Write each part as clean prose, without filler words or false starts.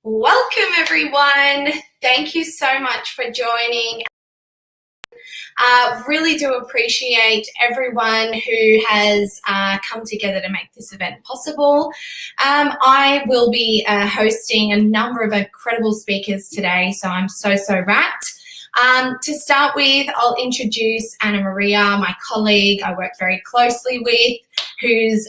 Welcome everyone. Thank you so much for joining. Really do appreciate everyone who has come together to make this event possible. I will be hosting a number of incredible speakers today, so I'm so rapt. To start with, I'll introduce Anna Maria, my colleague I work very closely with, who's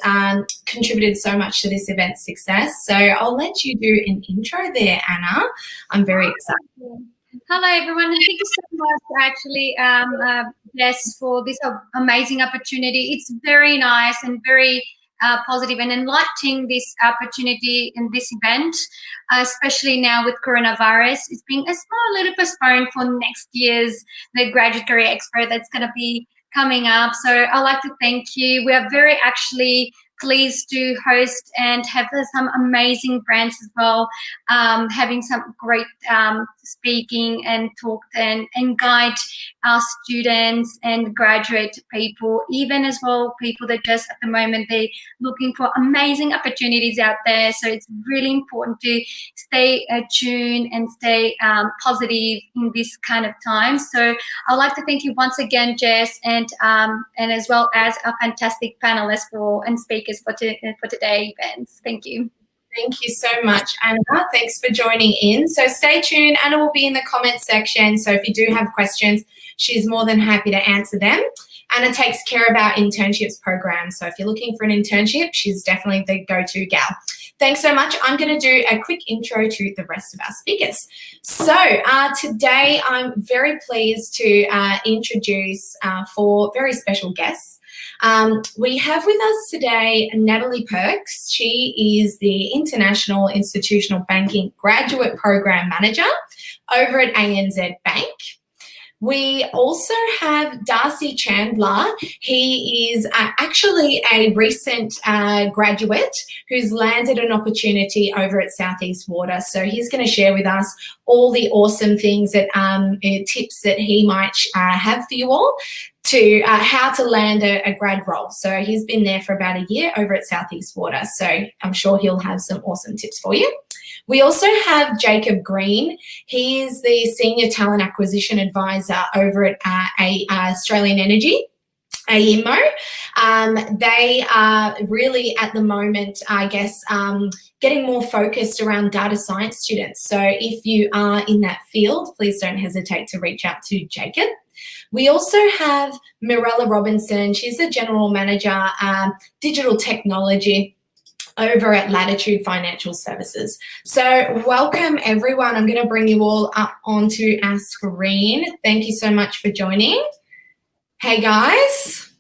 contributed so much to this event's success. So I'll let you do an intro there, Anna. I'm very excited. Hello, everyone, and thank you so much, actually, Jess, for this amazing opportunity. It's very nice and very positive and enlightening, this opportunity in this event, especially now with coronavirus. It's been a little postponed for next year's the Graduate Career Expo that's going to be coming up. So I'd like to thank you. We are very actually pleased to host and have some amazing brands as well, having some great speaking and talk and guide our students and graduate people, even as well people that just at the moment they're looking for amazing opportunities out there. So it's really important to stay tuned and stay positive in this kind of time. So I'd like to thank you once again, Jess, and as well as our fantastic panelists and speakers for today's events. Thank you. Thank you so much, Anna. Thanks for joining in. So stay tuned. Anna will be in the comments section. So if you do have questions, she's more than happy to answer them. Anna takes care of our internships program. So if you're looking for an internship, she's definitely the go-to gal. Thanks so much. I'm going to do a quick intro to the rest of our speakers. So today I'm very pleased to introduce 4 very special guests. We have with us today Natalie Perks. She is the International Institutional Banking Graduate Program Manager over at ANZ Bank. We also have Darcy Chandler. He is actually a recent graduate who's landed an opportunity over at Southeast Water. So he's going to share with us all the awesome things that tips that he might have for you all to how to land a grad role. So he's been there for about a year over at Southeast Water. So I'm sure he'll have some awesome tips for you. We also have Jacob Green. He is the Senior Talent Acquisition Advisor over at Australian Energy, AEMO. They are really at the moment, I guess, getting more focused around data science students. So if you are in that field, please don't hesitate to reach out to Jacob. We also have Mirella Robinson. She's the General Manager, Digital Technology over at Latitude Financial Services. So welcome everyone. I'm going to bring you all up onto our screen. Thank you so much for joining. Hey guys.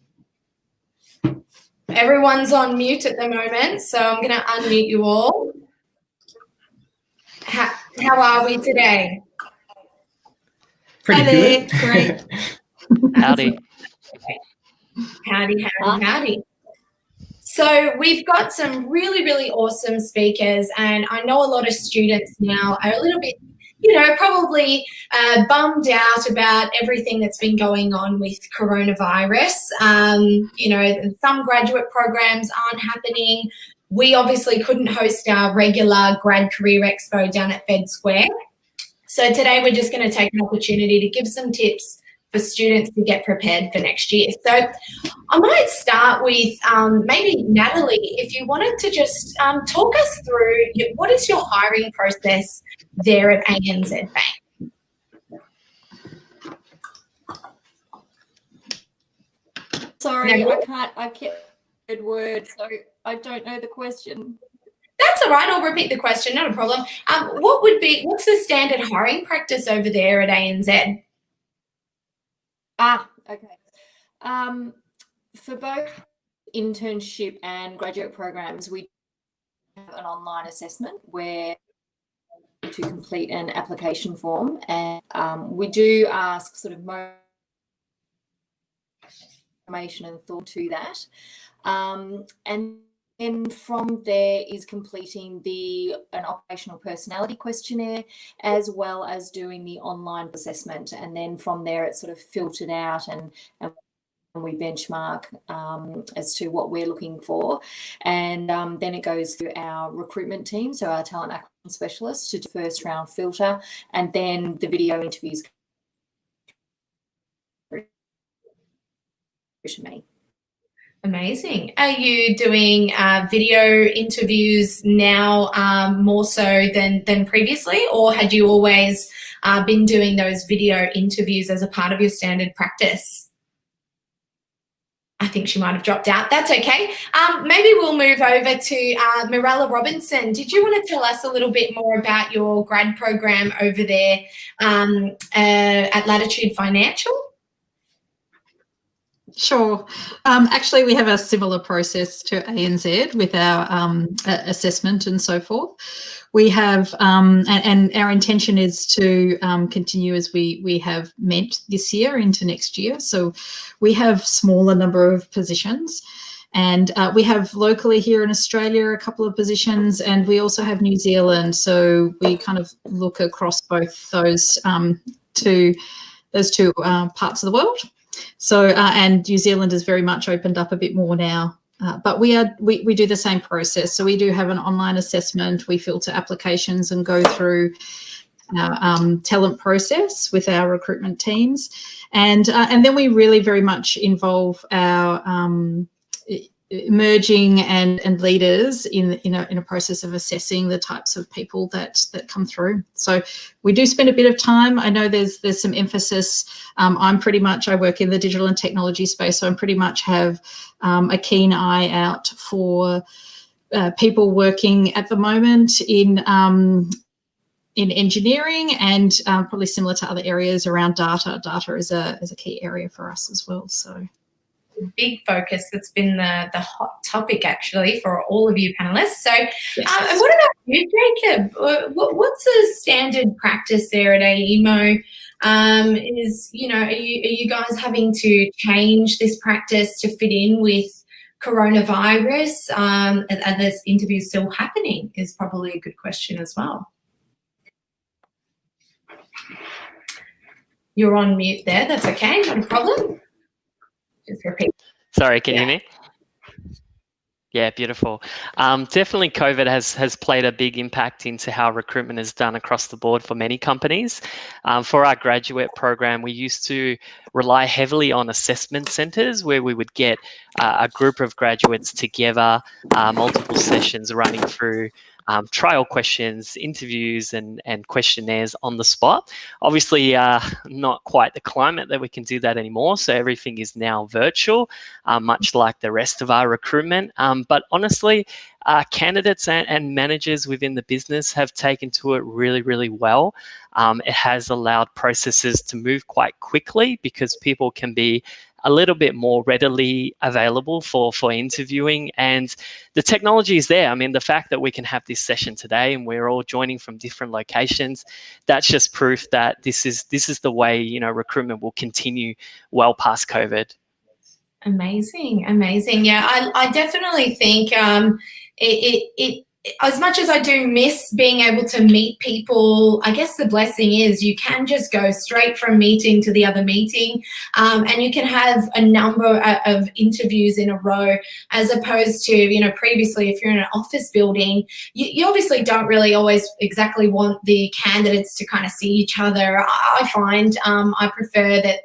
Everyone's on mute at the moment, so I'm going to unmute you all. How are we today? Pretty good. Great. Howdy. Howdy. So we've got some really awesome speakers, and I know a lot of students now are a little bit, probably bummed out about everything that's been going on with coronavirus. Some graduate programs aren't happening. We obviously couldn't host our regular Grad Career Expo down at Fed Square. So today we're just going to take an opportunity to give some tips for students to get prepared for next year. So I might start with maybe Natalie, if you wanted to just talk us through what is your hiring process there at ANZ Bank? Sorry, I can't good word, so I don't know the question. That's all right. I'll repeat the question, not a problem. What's the standard hiring practice over there at ANZ? Okay. For both internship and graduate programs, we have an online assessment where to complete an application form, and we do ask sort of more information and thought to that. And then from there is completing an operational personality questionnaire, as well as doing the online assessment. And then from there it's sort of filtered out and we benchmark as to what we're looking for. And then it goes through our recruitment team, so our talent acquisition specialists, to do first round filter, and then the video interviews to me. Amazing. Are you doing video interviews now more so than previously, or had you always been doing those video interviews as a part of your standard practice? I think she might have dropped out. That's okay. Maybe we'll move over to Mirella Robinson. Did you want to tell us a little bit more about your grad program over there at Latitude Financial? Sure. Actually, we have a similar process to ANZ with our assessment and so forth. We have, and our intention is to continue as we have meant this year into next year. So we have smaller number of positions, and we have locally here in Australia a couple of positions, and we also have New Zealand. So we kind of look across both those two parts of the world. So, and New Zealand has very much opened up a bit more now, but we do the same process. So we do have an online assessment. We filter applications and go through our talent process with our recruitment teams, and then we really very much involve our emerging and leaders in a process of assessing the types of people that come through. So we do spend a bit of time. I know there's some emphasis. I work in the digital and technology space, so I pretty much have a keen eye out for people working at the moment in engineering, and probably similar to other areas around data. Data is a key area for us as well. So. Big focus that's been the hot topic actually for all of you panelists. So yes. And what about you, Jacob? What's the standard practice there at AEMO? Are you guys having to change this practice to fit in with coronavirus? Are those interviews still happening is probably a good question as well. You're on mute there. That's okay, not a problem. Just repeat. Sorry, can you hear me? Yeah, beautiful. Definitely COVID has played a big impact into how recruitment is done across the board for many companies. For our graduate program, we used to rely heavily on assessment centres where we would get a group of graduates together, multiple sessions running through trial questions, interviews, and questionnaires on the spot. Obviously, not quite the climate that we can do that anymore. So everything is now virtual, much like the rest of our recruitment. But honestly, candidates and managers within the business have taken to it really, really well. It has allowed processes to move quite quickly because people can be a little bit more readily available for interviewing, and the technology is there. I mean, the fact that we can have this session today and we're all joining from different locations, that's just proof that this is the way recruitment will continue well past COVID. Amazing. Yeah, I definitely think it as much as I do miss being able to meet people, I guess the blessing is you can just go straight from meeting to the other meeting, and you can have a number of interviews in a row, as opposed to, previously if you're in an office building, you obviously don't really always exactly want the candidates to kind of see each other. I find I prefer that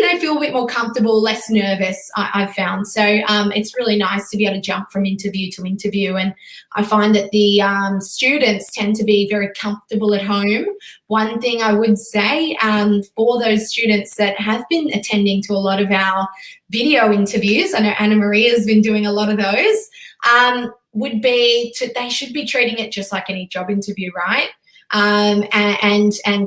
they feel a bit more comfortable, less nervous, I've found. So it's really nice to be able to jump from interview to interview. And I find that the students tend to be very comfortable at home. One thing I would say for those students that have been attending to a lot of our video interviews, I know Anna Maria has been doing a lot of those, would be they should be treating it just like any job interview, right? And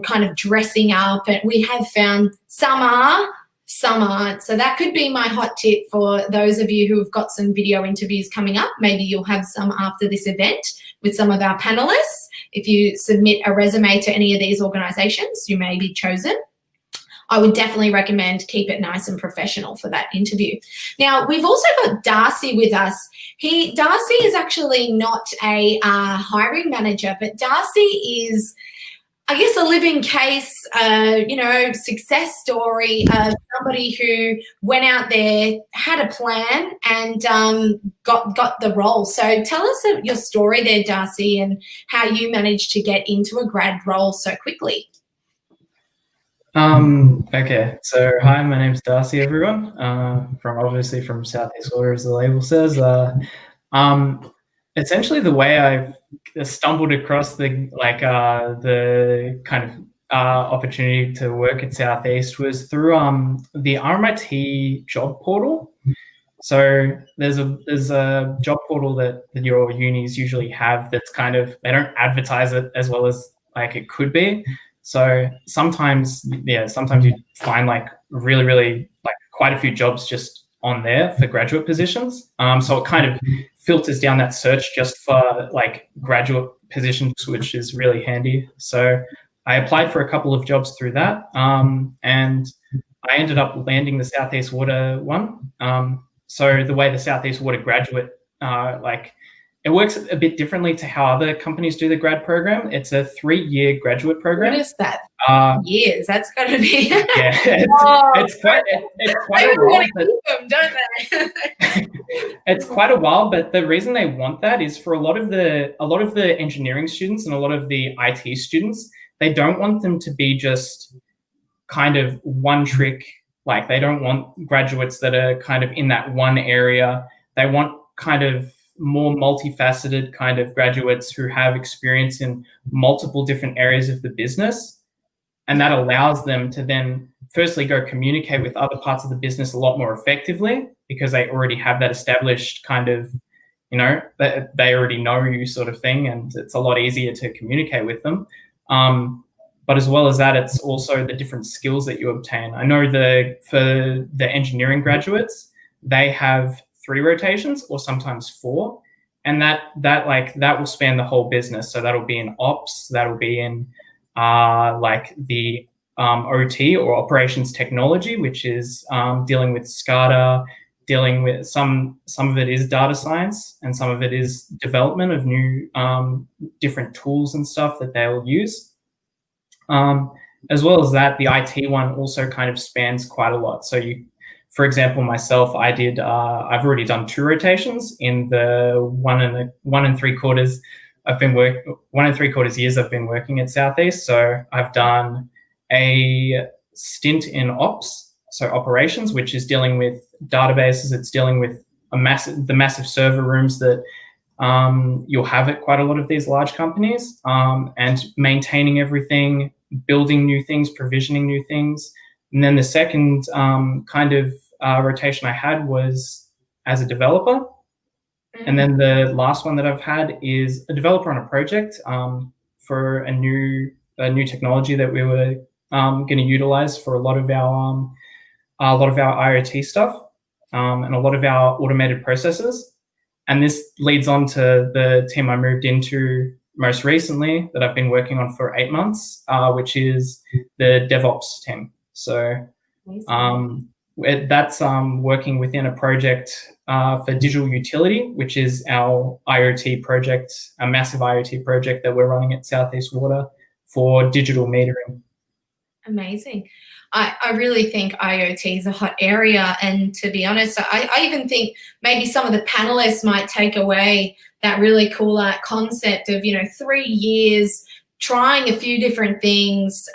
kind of dressing up. And we have found some aren't. So that could be my hot tip for those of you who have got some video interviews coming up. Maybe you'll have some after this event with some of our panelists. If you submit a resume to any of these organisations, you may be chosen. I would definitely recommend keep it nice and professional for that interview. Now, we've also got Darcy with us. Darcy is actually not a hiring manager, but Darcy is I guess, a living case, success story of somebody who went out there, had a plan, and got the role. So tell us your story there, Darcy, and how you managed to get into a grad role so quickly. Okay, so hi, my name's Darcy, everyone. Obviously from Southeast Water, as the label says. Essentially, the way I've stumbled across the kind of opportunity to work at Southeast was through the RMIT job portal. So there's a job portal that your unis usually have that's kind of, they don't advertise it as well as like it could be. So sometimes you find like really like quite a few jobs just on there for graduate positions. So it kind of filters down that search just for like graduate positions, which is really handy. So I applied for a couple of jobs through that, and I ended up landing the Southeast Water one. So the way the Southeast Water graduate, it works a bit differently to how other companies do the grad program. It's a 3-year graduate program. What is that? Years? That's got to be. Yeah, it's quite a while. But, don't they? it's quite a while, but the reason they want that is for a lot of the engineering students and a lot of the IT students, they don't want them to be just kind of one trick. Like, they don't want graduates that are kind of in that one area. They want kind of more multifaceted kind of graduates who have experience in multiple different areas of the business. And that allows them to then firstly go communicate with other parts of the business a lot more effectively, because they already have that established kind of, that they already know you sort of thing, and it's a lot easier to communicate with them. But as well as that, it's also the different skills that you obtain. I know for the engineering graduates, they have 3 rotations or sometimes 4, and that will span the whole business. So that'll be in ops, that'll be in the OT or operations technology, which is dealing with SCADA, dealing with some of it is data science, and some of it is development of new different tools and stuff that they'll use. As well as that, the IT one also kind of spans quite a lot. So for example, myself, I've already done 2 rotations in the 1 3/4 years I've been working at Southeast. So I've done a stint in ops, so operations, which is dealing with databases. It's dealing with the massive server rooms that you'll have at quite a lot of these large companies, and maintaining everything, building new things, provisioning new things. And then the second rotation I had was as a developer. And then the last one that I've had is a developer on a project for a new technology that we were going to utilize for a lot of our IoT stuff, and a lot of our automated processes. And this leads on to the team I moved into most recently that I've been working on for 8 months, which is the DevOps team. So that's working within a project for digital utility, which is our IoT project, a massive IoT project that we're running at Southeast Water for digital metering. Amazing. I really think IoT is a hot area, and to be honest, I even think maybe some of the panelists might take away that really cool concept of 3 years trying a few different things.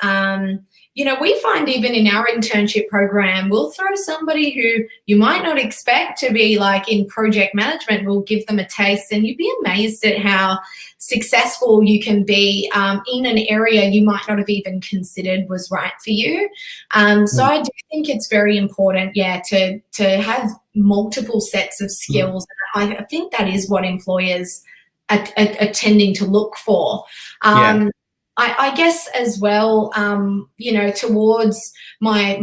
We find even in our internship program, we'll throw somebody who you might not expect to be like in project management, we'll give them a taste, and you'd be amazed at how successful you can be in an area you might not have even considered was right for you. So I do think it's very important, to have multiple sets of skills. I think that is what employers are tending to look for. I guess as well, towards my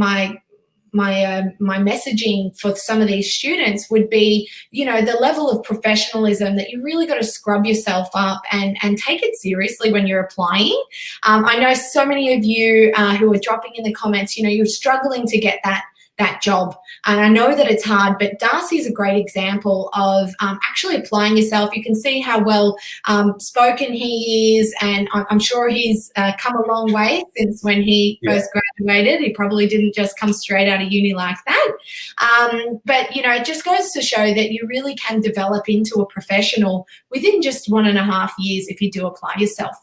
messaging for some of these students would be, the level of professionalism that you really got to scrub yourself up and take it seriously when you're applying. I know so many of you who are dropping in the comments, you're struggling to get that job. And I know that it's hard, but Darcy's a great example of actually applying yourself. You can see how well spoken he is, and I'm sure he's come a long way since when he first graduated. He probably didn't just come straight out of uni like that. But, you know, it just goes to show that you really can develop into a professional within just 1.5 years if you do apply yourself.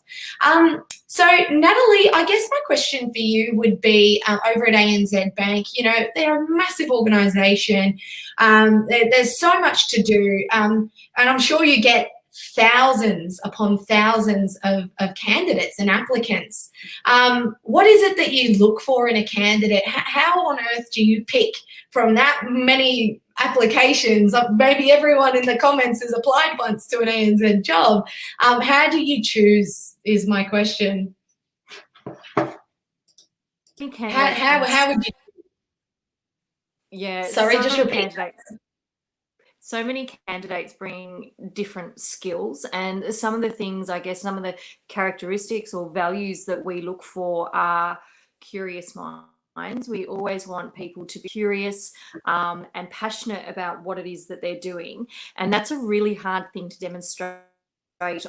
So, Natalie, I guess my question for you would be over at ANZ Bank, you know, they're a massive organisation. There's so much to do. And I'm sure you get thousands upon thousands of candidates and applicants. What is it that you look for in a candidate? How on earth do you pick from that many applications? Maybe everyone in the comments has applied once to an ANZ job. How do you choose is my question. How would you? Yeah. Sorry, just repeat. So many candidates bring different skills, and some of the things, I guess, some of the characteristics or values that we look for are curious minds. We always want people to be curious and passionate about what it is that they're doing, and that's a really hard thing to demonstrate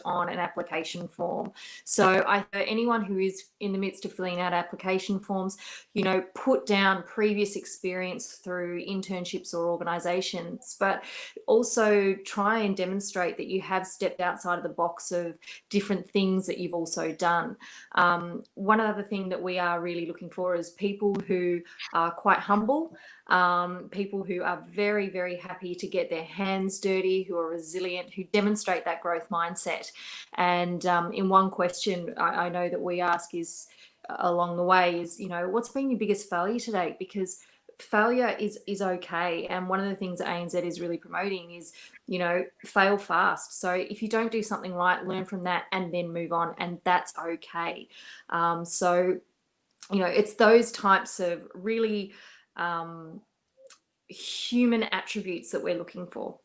on an application form. So anyone who is in the midst of filling out application forms, you know, put down previous experience through internships or organizations, but also try and demonstrate that you have stepped outside of the box of different things that you've also done. One other thing that we are really looking for is people who are quite humble, people who are very, very happy to get their hands dirty, who are resilient, who demonstrate that growth mindset. And in one question I know that we ask is along the way is, you know, what's been your biggest failure to date? Because failure is okay. And one of the things that ANZ is really promoting is, you know, fail fast. So if you don't do something right, learn from that and then move on, and that's okay. So, you know, it's those types of really human attributes that we're looking for.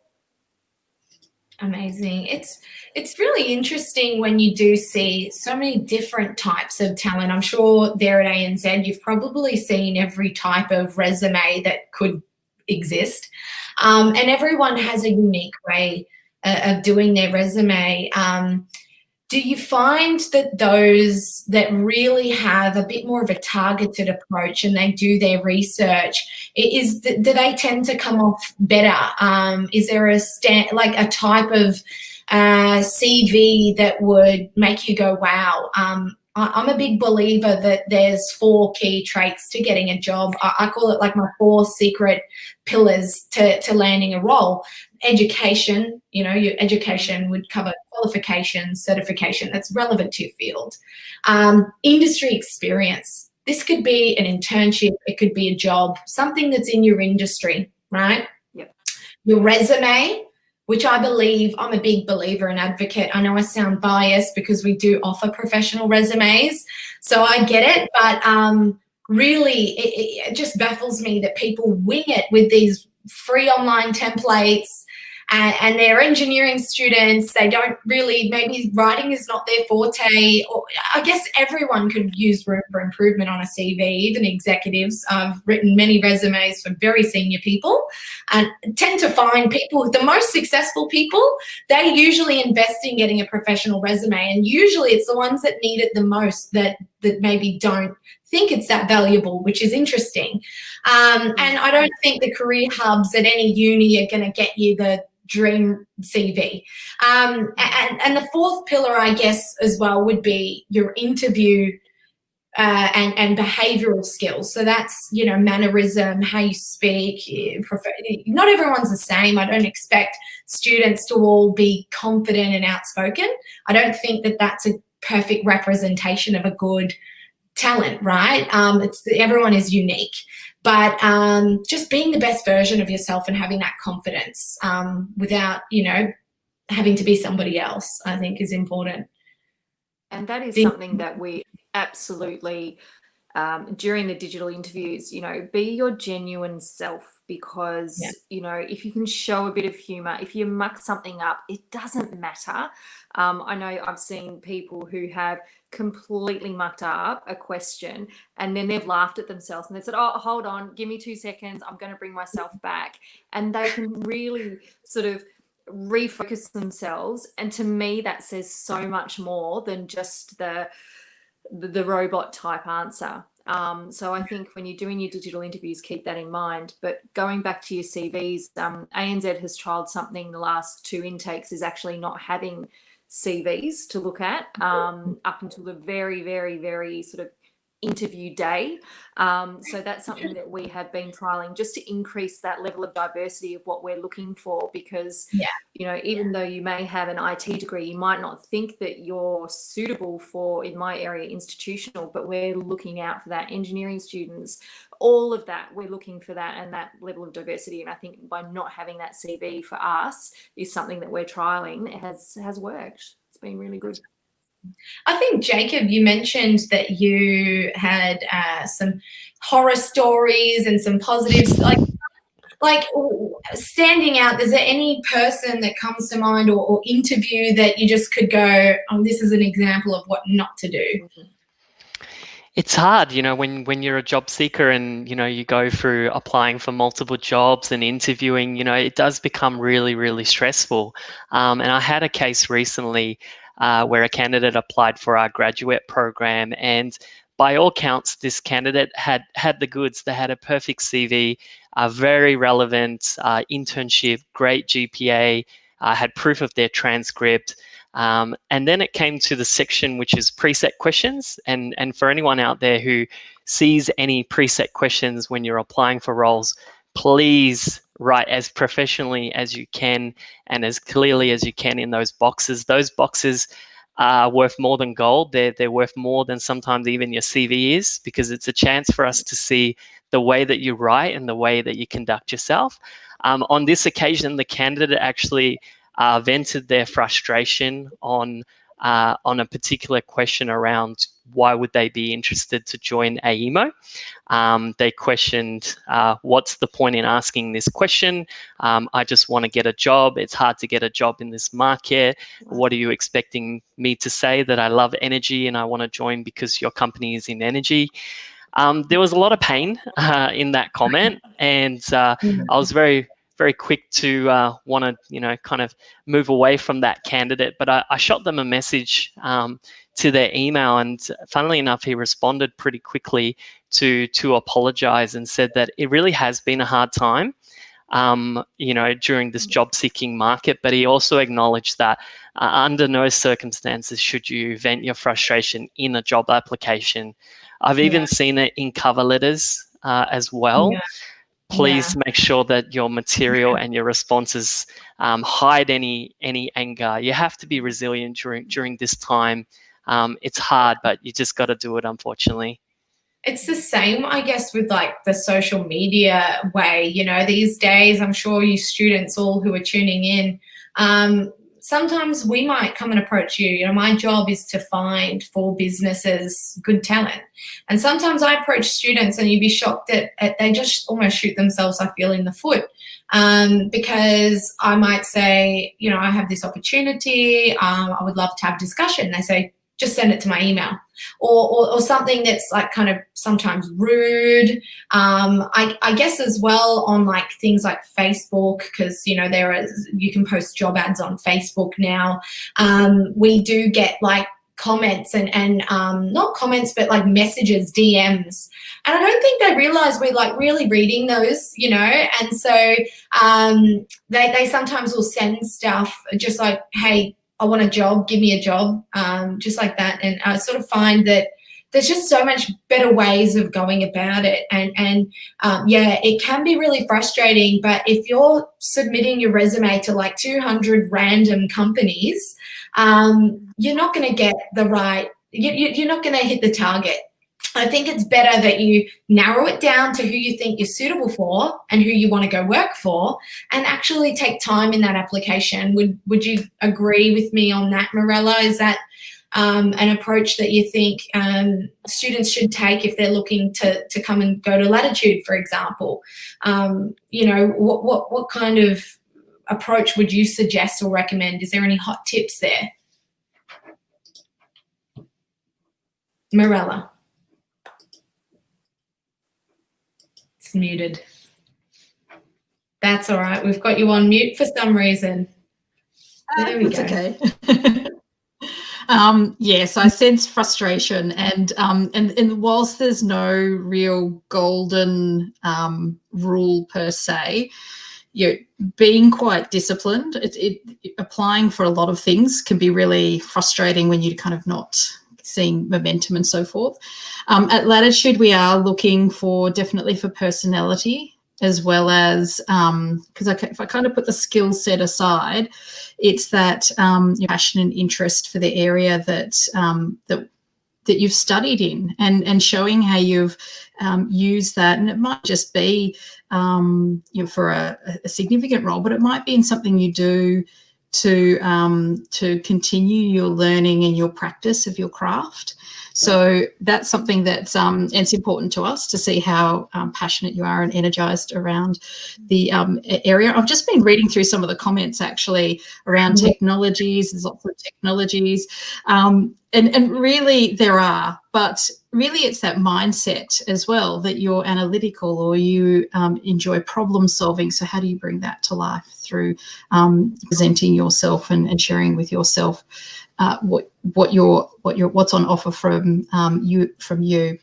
Amazing. It's really interesting when you do see so many different types of talent. I'm sure there at ANZ you've probably seen every type of resume that could exist, and everyone has a unique way of doing their resume. Do you find that those that really have a bit more of a targeted approach and they do their research, do they tend to come off better? Is there a type of CV that would make you go, wow? I'm a big believer that there's 4 key traits to getting a job. I call it like my 4 secret pillars to landing a role. Education, you know, your education would cover qualification, certification that's relevant to your field. Industry experience. This could be an internship, it could be a job, something that's in your industry, right? Yep. Your resume, which I believe, I'm a big believer and advocate. I know I sound biased because we do offer professional resumes, so I get it, but really it just baffles me that people wing it with these free online templates, and they're engineering students. They don't really, maybe writing is not their forte, or I guess everyone could use room for improvement on a CV, even executives. I've written many resumes for very senior people and tend to find people, the most successful people, they usually invest in getting a professional resume, and usually it's the ones that need it the most that maybe don't think it's that valuable, which is interesting. And I don't think the career hubs at any uni are going to get you the dream CV. And the 4th pillar, I guess, as well, would be your interview and behavioural skills. So that's, you know, mannerism, how you speak. Not everyone's the same. I don't expect students to all be confident and outspoken. I don't think that that's a perfect representation of a good talent, right? Everyone is unique, but just being the best version of yourself and having that confidence without, you know, having to be somebody else, I think is important. And that is something that we absolutely during the digital interviews, you know, be your genuine self, because, you know, if you can show a bit of humor, if you muck something up, it doesn't matter. I know I've seen people who have completely mucked up a question and then they've laughed at themselves and they said, oh, hold on, give me 2 seconds, I'm going to bring myself back. And they can really sort of refocus themselves. And to me, that says so much more than just the robot type answer. So I think when you're doing your digital interviews, keep that in mind. But going back to your CVs, ANZ has trialled something the last 2 intakes, is actually not having CVs to look at up until the very, very, very sort of interview day. So that's something that we have been trialing, just to increase that level of diversity of what we're looking for, because you know, even though you may have an IT degree, you might not think that you're suitable for, in my area, institutional, but we're looking out for that. Engineering students, all of that, we're looking for that and that level of diversity. And I think by not having that CV for us is something that we're trialing. It has worked. It's been really good. I think, Jacob, you mentioned that you had some horror stories and some positives, like standing out. Is there any person that comes to mind, or interview that you just could go, oh, this is an example of what not to do? It's hard, you know, when you're a job seeker and, you know, you go through applying for multiple jobs and interviewing, you know, it does become really, really stressful. And I had a case recently where a candidate applied for our graduate program, and by all counts, this candidate had the goods. They had a perfect CV, a very relevant internship, great GPA, had proof of their transcript. And then it came to the section which is preset questions. And for anyone out there who sees any preset questions when you're applying for roles, please write as professionally as you can and as clearly as you can in those boxes. Those boxes are worth more than gold. They're worth more than sometimes even your CV is, because it's a chance for us to see the way that you write and the way that you conduct yourself. On this occasion, the candidate actually vented their frustration on a particular question around why would they be interested to join AEMO. They questioned, what's the point in asking this question? I just want to get a job. It's hard to get a job in this market. What are you expecting me to say? That I love energy and I want to join because your company is in energy? There was a lot of pain in that comment, and I was very quick to want to, you know, kind of move away from that candidate. But I shot them a message to their email, and funnily enough, he responded pretty quickly to apologize and said that it really has been a hard time, you know, during this job seeking market. But he also acknowledged that under no circumstances should you vent your frustration in a job application. I've even seen it in cover letters as well. Please make sure that your material and your responses hide any anger. You have to be resilient during this time. It's hard, but you just got to do it, unfortunately. It's the same, I guess, with like the social media way. You know, these days, I'm sure you students all who are tuning in, sometimes we might come and approach you. You know, my job is to find for businesses good talent. And sometimes I approach students and you'd be shocked that they just almost shoot themselves, I feel, in the foot. Because I might say, you know, I have this opportunity. I would love to have a discussion. They say, just send it to my email, or something that's like kind of sometimes rude. I guess as well on like things like Facebook, because, you know, you can post job ads on Facebook now. We do get like comments and not comments, but like messages, DMs. And I don't think they realize we're like really reading those, you know. And so they sometimes will send stuff just like, hey, I want a job, give me a job, just like that. And I sort of find that there's just so much better ways of going about it. And yeah, it can be really frustrating, but if you're submitting your resume to like 200 random companies, you're not going to get the right, you're not going to hit the target. I think it's better that you narrow it down to who you think you're suitable for and who you want to go work for, and actually take time in that application. Would you agree with me on that, Morella? Is that an approach that you think students should take if they're looking to come and go to Latitude, for example? You know, what kind of approach would you suggest or recommend? Is there any hot tips there? Mirella. It's muted. That's all right. We've got you on mute for some reason. There we go. Okay. Yes, I sense frustration, and whilst there's no real golden rule per se, you're being quite disciplined. Applying for a lot of things can be really frustrating when you're kind of not seeing momentum and so forth. At Latitude, we are looking for definitely for personality, as well as because if I kind of put the skill set aside, it's that your passion and interest for the area that you've studied in, and showing how you've used that. And it might just be you know, for a significant role, but it might be in something you do to continue your learning and your practice of your craft. So that's something that's it's important to us to see how passionate you are and energised around the area. I've just been reading through some of the comments actually around technologies. There's lots of technologies, and really there are, but really it's that mindset as well, that you're analytical or you enjoy problem solving. So how do you bring that to life through presenting yourself and sharing with yourself what's on offer from you.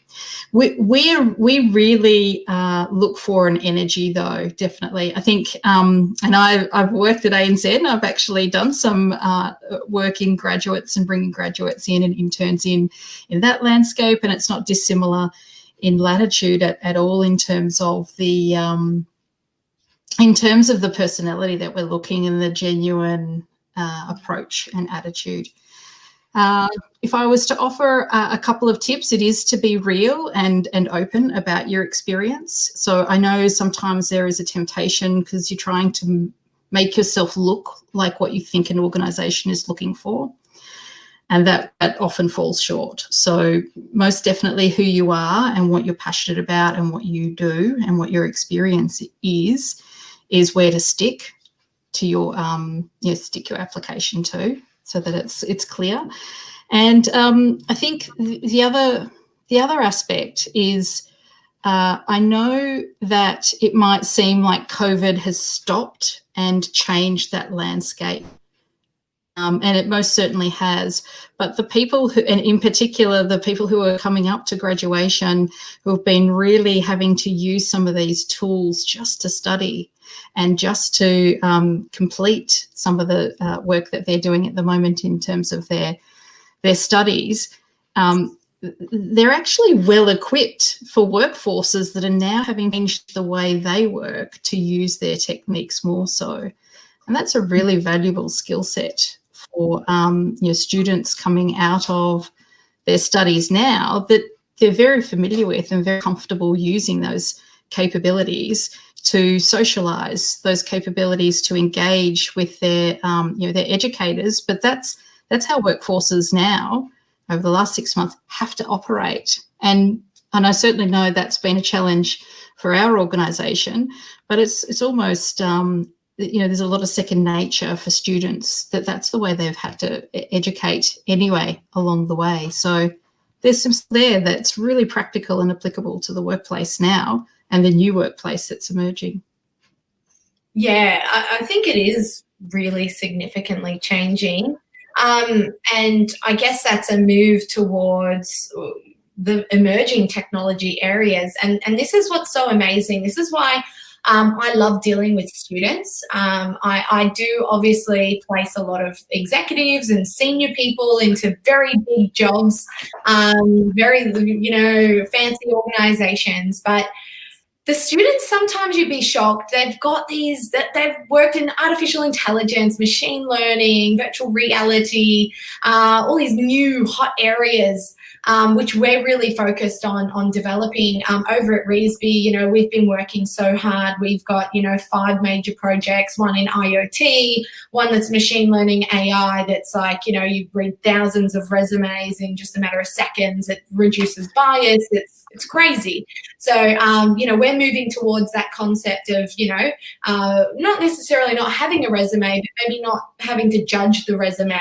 We really look for an energy, though, definitely. I think, and I've worked at ANZ, and I've actually done some work in graduates and bringing graduates in and interns in that landscape, and it's not dissimilar in Latitude at all in terms of the personality that we're looking, and the genuine approach and attitude. If I was to offer a couple of tips, it is to be real and open about your experience. So I know sometimes there is a temptation because you're trying to make yourself look like what you think an organisation is looking for, and that often falls short. So most definitely who you are and what you're passionate about and what you do and what your experience is where to stick to your stick your application to, so that it's clear. And I think the other aspect is I know that it might seem like COVID has stopped and changed that landscape, and it most certainly has. But the people who, and in particular the people who are coming up to graduation, who have been really having to use some of these tools just to study and just to complete some of the work that they're doing at the moment in terms of their studies, they're actually well equipped for workforces that are now having changed the way they work to use their techniques more so. And that's a really valuable skill set for students coming out of their studies now, that they're very familiar with and very comfortable using those capabilities to socialise, those capabilities to engage with their their educators. But that's how workforces now over the last 6 months have to operate. And I certainly know that's been a challenge for our organisation, but it's almost there's a lot of second nature for students that's the way they've had to educate anyway along the way. So there's some there that's really practical and applicable to the workplace now and the new workplace that's emerging. Yeah, I think it is really significantly changing. And I guess that's a move towards the emerging technology areas. And this is what's so amazing. This is why I love dealing with students. I do obviously place a lot of executives and senior people into very big jobs, very, fancy organizations. But the students, sometimes you'd be shocked. They've got they've worked in artificial intelligence, machine learning, virtual reality, all these new hot areas. which we're really focused on developing. Over at Reesby, we've been working so hard. We've got, 5 major projects, one in IoT, one that's machine learning AI, that's like, you read thousands of resumes in just a matter of seconds. It reduces bias. It's crazy. So, we're moving towards that concept of, not necessarily not having a resume, but maybe not having to judge the resume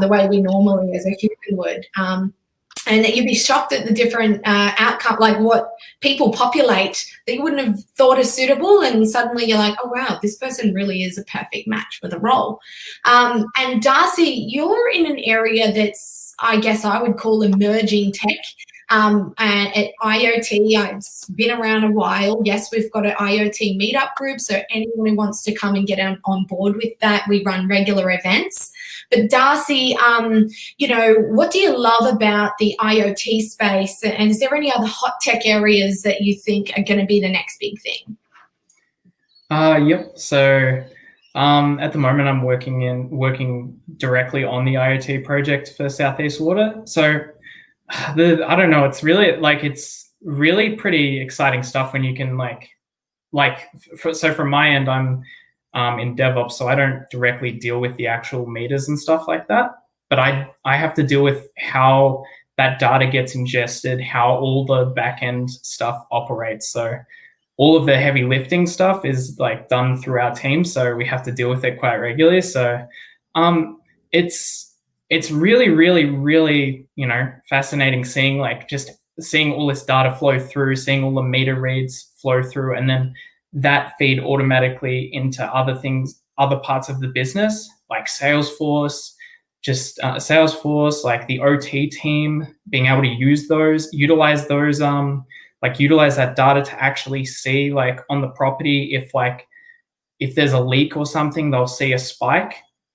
the way we normally as a human would. And that you'd be shocked at the different outcome, like what people populate that you wouldn't have thought is suitable, and suddenly you're like, oh wow, this person really is a perfect match for the role. And Darcy, you're in an area that's, I guess I would call emerging tech. At IoT, it's been around a while. Yes, we've got an IoT meetup group, so anyone who wants to come and get on board with that, we run regular events. But Darcy, what do you love about the IoT space? And is there any other hot tech areas that you think are going to be the next big thing? Yep. So at the moment, I'm working directly on the IoT project for Southeast Water. So I don't know. It's really pretty exciting stuff when you can so from my end, I'm in DevOps, so I don't directly deal with the actual meters and stuff like that. But I have to deal with how that data gets ingested, how all the back-end stuff operates. So all of the heavy lifting stuff is done through our team, so we have to deal with it quite regularly. So it's really, really, really, fascinating seeing all this data flow through, seeing all the meter reads flow through, and then that feed automatically into other parts of the business, like Salesforce, like the OT team, being able to utilize that data to actually see on the property if there's a leak or something, they'll see a spike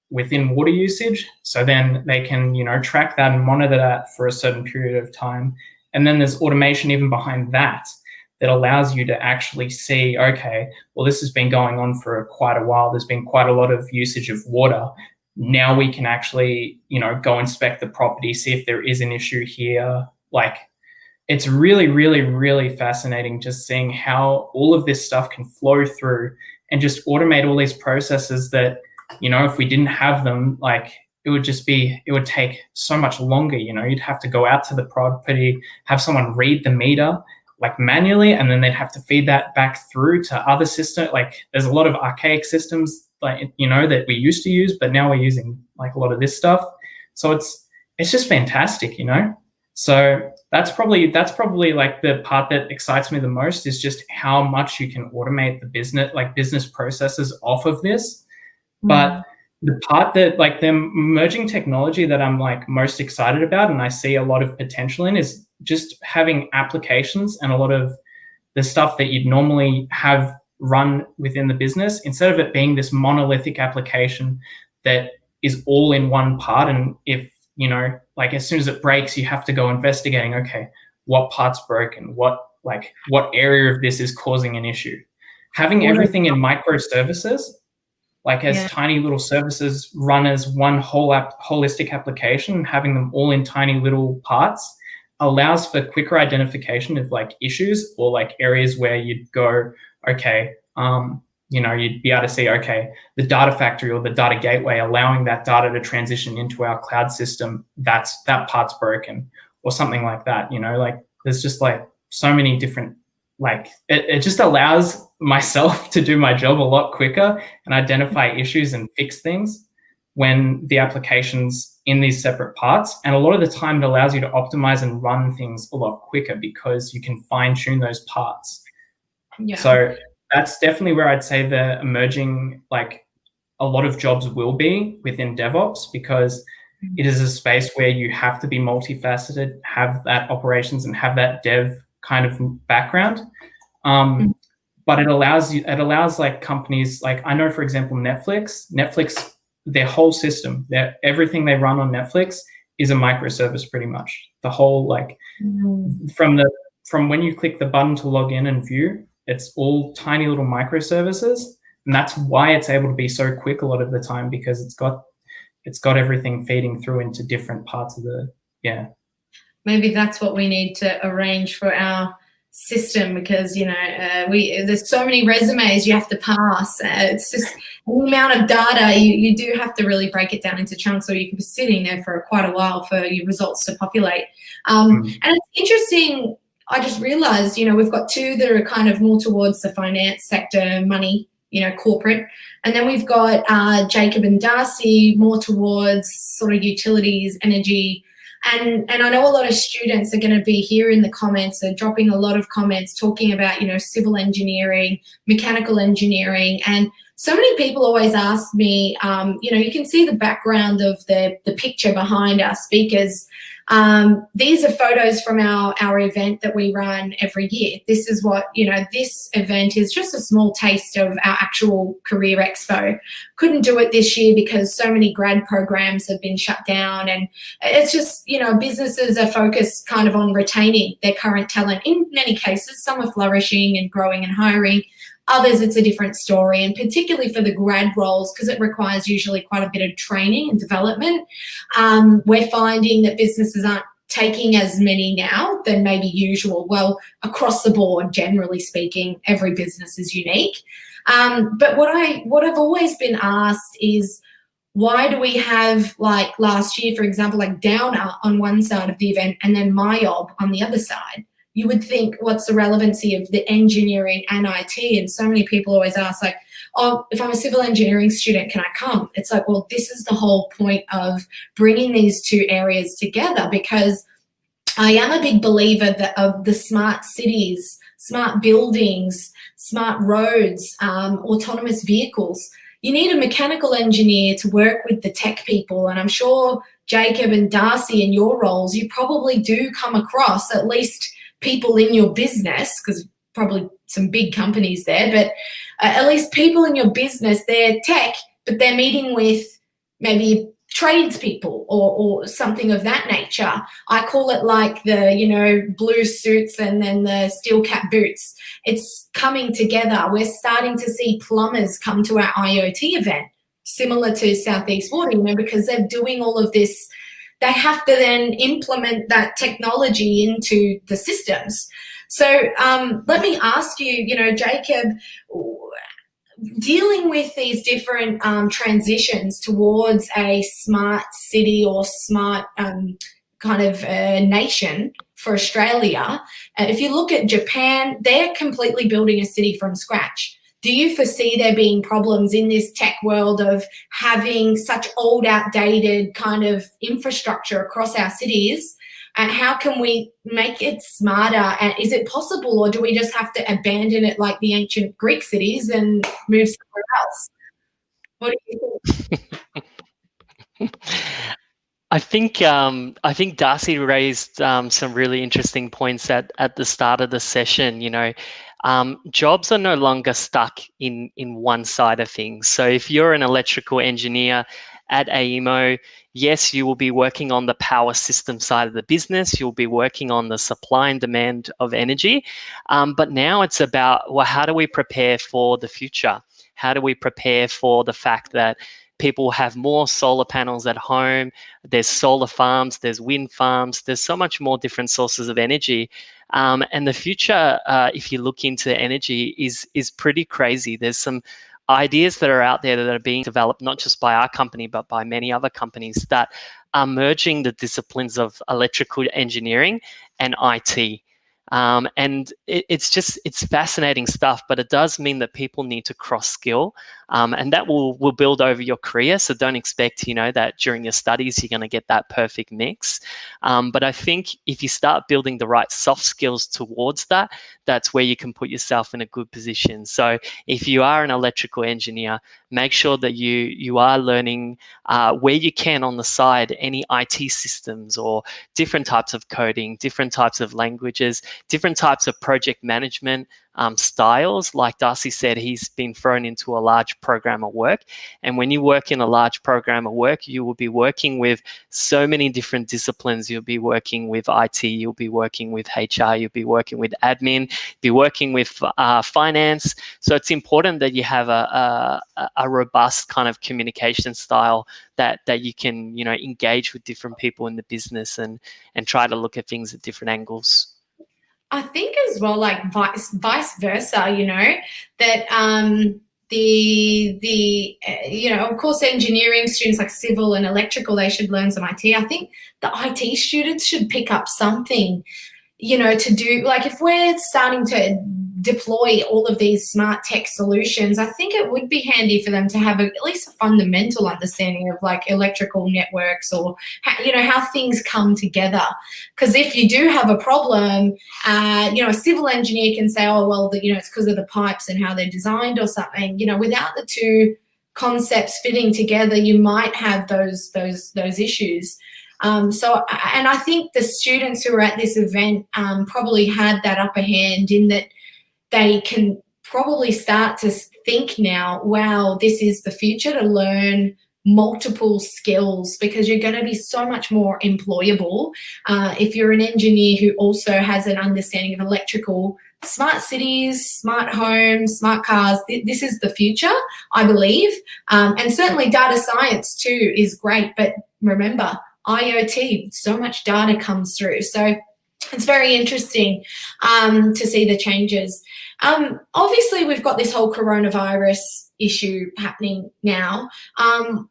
within water usage. So then they can, track that and monitor that for a certain period of time. And then there's automation even behind that allows you to actually see, okay, well, this has been going on for quite a while. There's been quite a lot of usage of water. Now we can actually, go inspect the property, see if there is an issue here. It's really, really, really fascinating just seeing how all of this stuff can flow through and just automate all these processes that, if we didn't have them, it would take so much longer. You'd have to go out to the property, have someone read the meter manually, and then they'd have to feed that back through to other systems. There's a lot of archaic systems that we used to use, but now we're using a lot of this stuff. So it's just fantastic, So that's probably the part that excites me the most, is just how much you can automate the business processes off of this. But the part that the emerging technology that I'm most excited about and I see a lot of potential in is just having applications and a lot of the stuff that you'd normally have run within the business, instead of it being this monolithic application that is all in one part. And if, as soon as it breaks, you have to go investigating, okay, what part's broken? What area of this is causing an issue? Having everything in microservices, tiny little services run as one holistic application, having them all in tiny little parts allows for quicker identification of issues or areas where you'd go, okay, you'd be able to see, okay, the data factory or the data gateway allowing that data to transition into our cloud system, that part's broken, or something like that. There's just so many different, it just allows myself to do my job a lot quicker and identify issues and fix things when the application's in these separate parts. And a lot of the time it allows you to optimize and run things a lot quicker because you can fine tune those parts. Yeah. So that's definitely where I'd say the emerging, a lot of jobs will be within DevOps, because it is a space where you have to be multifaceted, have that operations and have that dev kind of background. But it allows companies, I know, for example, Netflix, their whole system, everything they run on Netflix is a microservice pretty much. The whole, from when you click the button to log in and view, it's all tiny little microservices. And that's why it's able to be so quick a lot of the time, because it's got everything feeding through into different parts of the, maybe that's what we need to arrange for our system, because there's so many resumes you have to pass. It's just the amount of data. You do have to really break it down into chunks, or you could be sitting there for quite a while for your results to populate. And it's interesting. I just realized, we've got two that are kind of more towards the finance sector, money, corporate. And then we've got Jacob and Darcy more towards sort of utilities, energy. And I know a lot of students are going to be here in the comments, they're dropping a lot of comments talking about, civil engineering, mechanical engineering. And so many people always ask me, you can see the background of the picture behind our speakers. These are photos from our event that we run every year. This is what, this event is just a small taste of our actual career expo. Couldn't do it this year because so many grad programs have been shut down, and it's just, businesses are focused kind of on retaining their current talent. In many cases, some are flourishing and growing and hiring. Others, it's a different story, and particularly for the grad roles, because it requires usually quite a bit of training and development. We're finding that businesses aren't taking as many now than maybe usual. Well, across the board, generally speaking, every business is unique. But what I've always been asked is, why do we have, like last year, for example, like Downer on one side of the event and then MyOb on the other side? You would think, what's the relevancy of the engineering and IT? And so many people always ask, like, oh, if I'm a civil engineering student, can I come? It's like, well, this is the whole point of bringing these two areas together, because I am a big believer of the smart cities, smart buildings, smart roads, autonomous vehicles. You need a mechanical engineer to work with the tech people. And I'm sure Jacob and Darcy, in your roles, you probably do come across at least people in your business, because probably some big companies there, but at least people in your business, they're tech, but they're meeting with maybe tradespeople or something of that nature. I call it like the, blue suits and then the steel cap boots. It's coming together. We're starting to see plumbers come to our IoT event, similar to Southeast Water, because they're doing all of this. They have to then implement that technology into the systems. So let me ask you, Jacob, dealing with these different transitions towards a smart city or smart kind of nation for Australia, if you look at Japan, they're completely building a city from scratch. Do you foresee there being problems in this tech world of having such old, outdated kind of infrastructure across our cities? And how can we make it smarter? And is it possible, or do we just have to abandon it like the ancient Greek cities and move somewhere else? What do you think? I think Darcy raised some really interesting points at the start of the session. Jobs are no longer stuck in one side of things. So if you're an electrical engineer at AEMO, yes, you will be working on the power system side of the business. You'll be working on the supply and demand of energy. But now it's about, well, how do we prepare for the future? How do we prepare for the fact that people have more solar panels at home? There's solar farms, there's wind farms, there's so much more different sources of energy. And the future, if you look into energy, is pretty crazy. There's some ideas that are out there that are being developed, not just by our company, but by many other companies that are merging the disciplines of electrical engineering and IT. And it's fascinating stuff, but it does mean that people need to cross skill, and that will build over your career. So don't expect, that during your studies, you're going to get that perfect mix. But I think if you start building the right soft skills towards that, that's where you can put yourself in a good position. So if you are an electrical engineer, make sure that you are learning where you can on the side, any IT systems or different types of coding, different types of languages, different types of project management. styles. Like Darcy said, he's been thrown into a large program of work. And when you work in a large program of work, you will be working with so many different disciplines. You'll be working with IT, you'll be working with HR, you'll be working with admin, be working with finance. So it's important that you have a robust kind of communication style that you can, you know, engage with different people in the business and try to look at things at different angles. I think as well, like vice versa, you know, that you know, of course, engineering students like civil and electrical, they should learn some IT. I think the IT students should pick up something, you know, to do, like if we're starting to deploy all of these smart tech solutions, I think it would be handy for them to have at least a fundamental understanding of like electrical networks or, you know, how things come together. Because if you do have a problem, you know, a civil engineer can say, oh, well, you know, it's because of the pipes and how they're designed or something. You know, without the two concepts fitting together, you might have those issues. So, and I think the students who are at this event probably had that upper hand in that they can probably start to think now, wow, this is the future, to learn multiple skills, because you're going to be so much more employable if you're an engineer who also has an understanding of electrical, smart cities, smart homes, smart cars. This is the future, I believe. And certainly data science too is great, but remember, IoT, so much data comes through. So it's very interesting to see the changes. Obviously, we've got this whole coronavirus issue happening now.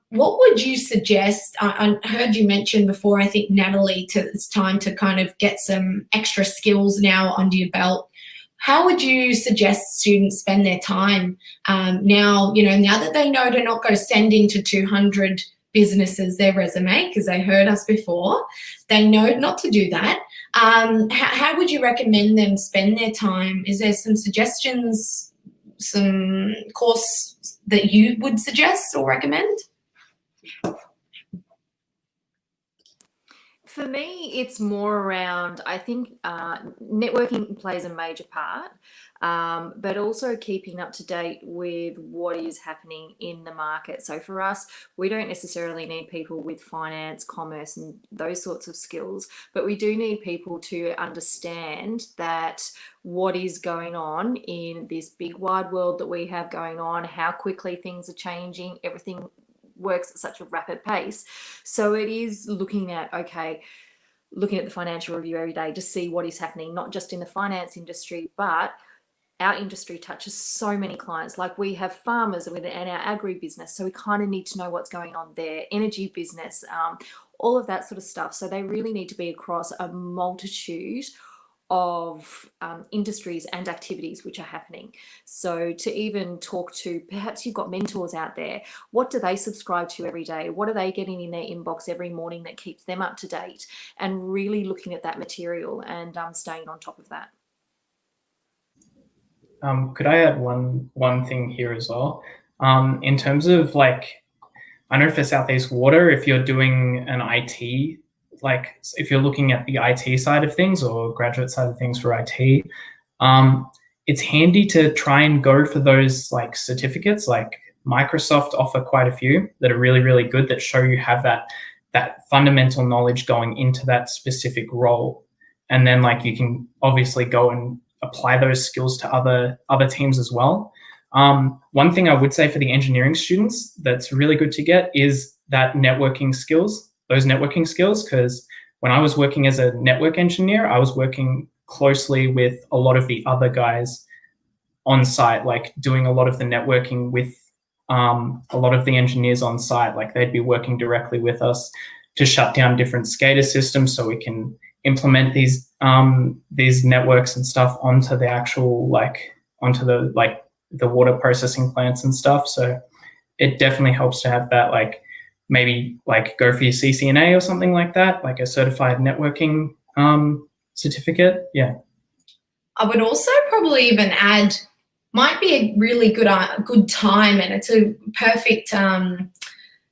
What would you suggest? I heard you mention before, I think, Natalie, it's time to kind of get some extra skills now under your belt. How would you suggest students spend their time now, you know, now that they know to not go sending to 200 businesses their resume because they heard us before, they know not to do that. How would you recommend them spend their time? Is there some suggestions, some course that you would suggest or recommend? For me, it's more around, I think networking plays a major part, but also keeping up to date with what is happening in the market. So for us, we don't necessarily need people with finance, commerce, and those sorts of skills, but we do need people to understand that what is going on in this big wide world that we have going on, how quickly things are changing, everything works at such a rapid pace. So it is looking at the financial review every day to see what is happening, not just in the finance industry, but our industry touches so many clients. Like we have farmers and our agri-business, so we kind of need to know what's going on there, energy business, all of that sort of stuff. So they really need to be across a multitude of industries and activities which are happening. So to even talk to, perhaps you've got mentors out there, what do they subscribe to every day? What are they getting in their inbox every morning that keeps them up to date? And really looking at that material and staying on top of that. Could I add one thing here as well? In terms of like, I know for Southeast Water, if you're doing an IT, like if you're looking at the IT side of things or graduate side of things for IT, it's handy to try and go for those like certificates. Like Microsoft offer quite a few that are really, really good that show you have that fundamental knowledge going into that specific role. And then like you can obviously go and apply those skills to other teams as well. One thing I would say for the engineering students that's really good to get is that networking skills, because when I was working as a network engineer, I was working closely with a lot of the other guys on site, like doing a lot of the networking with a lot of the engineers on site. Like they'd be working directly with us to shut down different SCADA systems so we can implement these networks and stuff onto the actual onto the water processing plants and stuff. So it definitely helps to have that, like maybe like go for your CCNA or something like that, like a certified networking certificate. Yeah. I would also probably even add, might be a really good time, and it's a perfect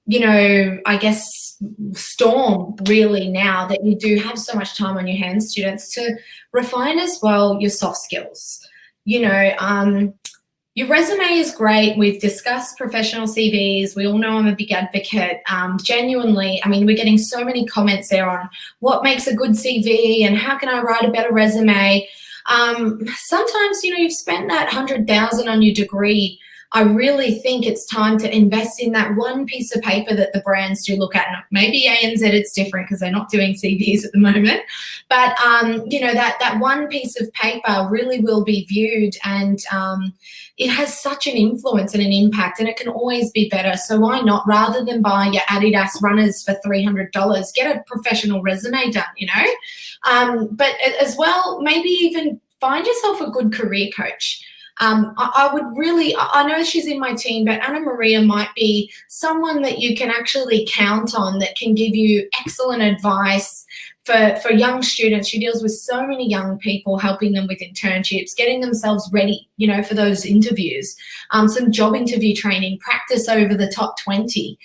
you know, I guess storm really now that you do have so much time on your hands, students, to refine as well your soft skills. you know, your resume is great. We've discussed professional CVs. We all know I'm a big advocate. Genuinely, I mean, we're getting so many comments there on what makes a good CV and how can I write a better resume. Sometimes, you know, you've spent that $100,000 on your degree. I really think it's time to invest in that one piece of paper that the brands do look at. And maybe ANZ it's different because they're not doing CVs at the moment. But, you know, that one piece of paper really will be viewed, and it has such an influence and an impact, and it can always be better. So why not, rather than buy your Adidas runners for $300, get a professional resume done, you know? But as well, maybe even find yourself a good career coach. I would really, I know she's in my team, but Anna Maria might be someone that you can actually count on, that can give you excellent advice for young students. She deals with so many young people, helping them with internships, getting themselves ready, you know, for those interviews, some job interview training, practice over the top 20,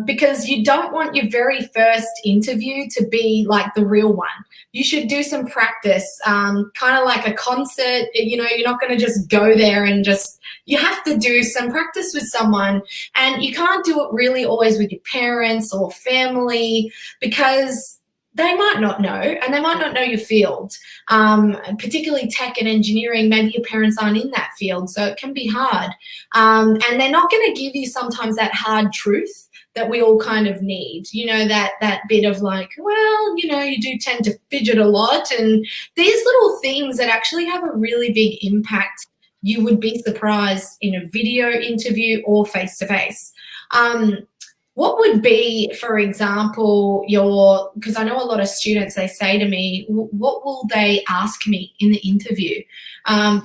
because you don't want your very first interview to be like the real one. You should do some practice, kind of like a concert. You know, you're not going to just go there and just, you have to do some practice with someone, and you can't do it really always with your parents or family, because they might not know, and they might not know your field, particularly tech and engineering. Maybe your parents aren't in that field, so it can be hard. And they're not going to give you sometimes that hard truth that we all kind of need, you know, that bit of like, well, you know, you do tend to fidget a lot, and these little things that actually have a really big impact. You would be surprised in a video interview or face-to-face. What would be, for example, because I know a lot of students, they say to me, what will they ask me in the interview?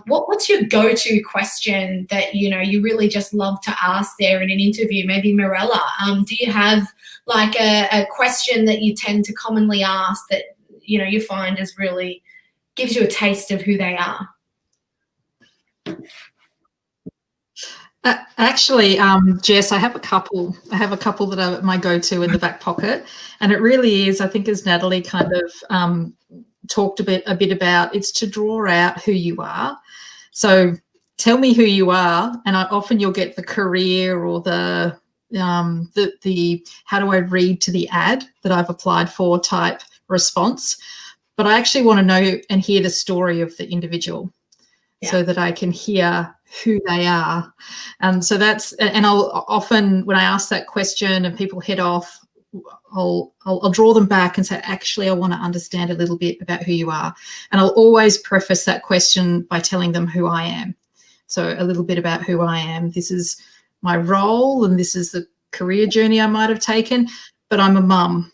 What's your go-to question that, you know, you really just love to ask there in an interview? Maybe Mirella, do you have like a question that you tend to commonly ask that, you know, you find is really gives you a taste of who they are? Actually, Jess, I have a couple that are my go-to in the back pocket, and it really is, I think, as Natalie kind of talked a bit about, it's to draw out who you are. So tell me who you are, and often you'll get the career or the how do I read to the ad that I've applied for type response. But I actually want to know and hear the story of the individual, so that I can hear who they are. So that's, and I'll often, when I ask that question and people head off, I'll draw them back and say, actually, I want to understand a little bit about who you are. And I'll always preface that question by telling them who I am. So a little bit about who I am. This is my role, and this is the career journey I might have taken, but I'm a mum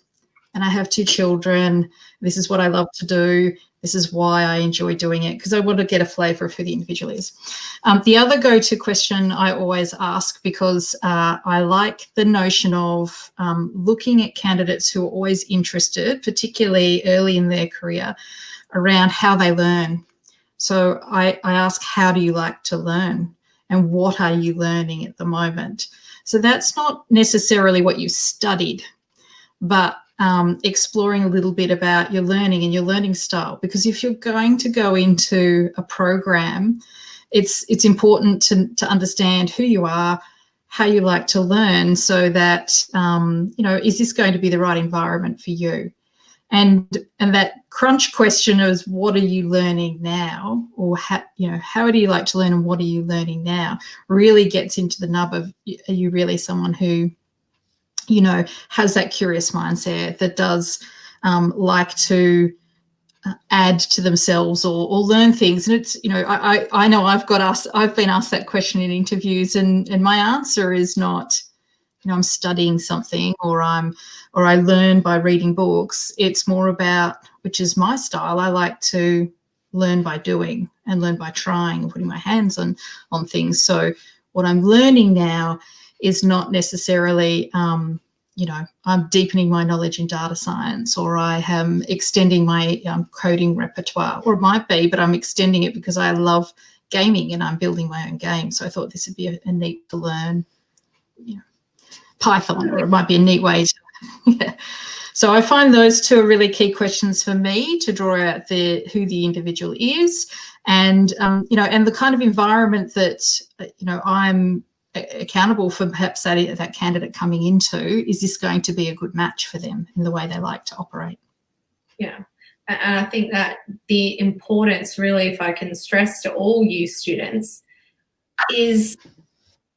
and I have 2 children. This is what I love to do. This is why I enjoy doing it, because I want to get a flavour of who the individual is. The other go-to question I always ask, because I like the notion of looking at candidates who are always interested, particularly early in their career, around how they learn. So I ask, how do you like to learn, and what are you learning at the moment? So that's not necessarily what you studied, but exploring a little bit about your learning and your learning style. Because if you're going to go into a program, it's important to understand who you are, how you like to learn, so that, you know, is this going to be the right environment for you? And that crunch question is, what are you learning now? Or how do you like to learn, and what are you learning now? Really gets into the nub of, are you really someone who, you know, has that curious mindset, that does like to add to themselves or learn things? And it's, you know, I know I've been asked that question in interviews, and my answer is not, you know, I'm studying something, or I learn by reading books. It's more about, which is my style, I like to learn by doing and learn by trying and putting my hands on things. So what I'm learning now is not necessarily, you know, I'm deepening my knowledge in data science, or I am extending my coding repertoire, or it might be, but I'm extending it because I love gaming and I'm building my own game. So I thought this would be a neat to learn, you know, Python, or it might be a neat way to, yeah. So I find those two are really key questions for me to draw out who the individual is, and and the kind of environment that I'm accountable for perhaps that candidate coming into. Is this going to be a good match for them in the way they like to operate? Yeah. And I think that the importance, really, if I can stress to all you students, is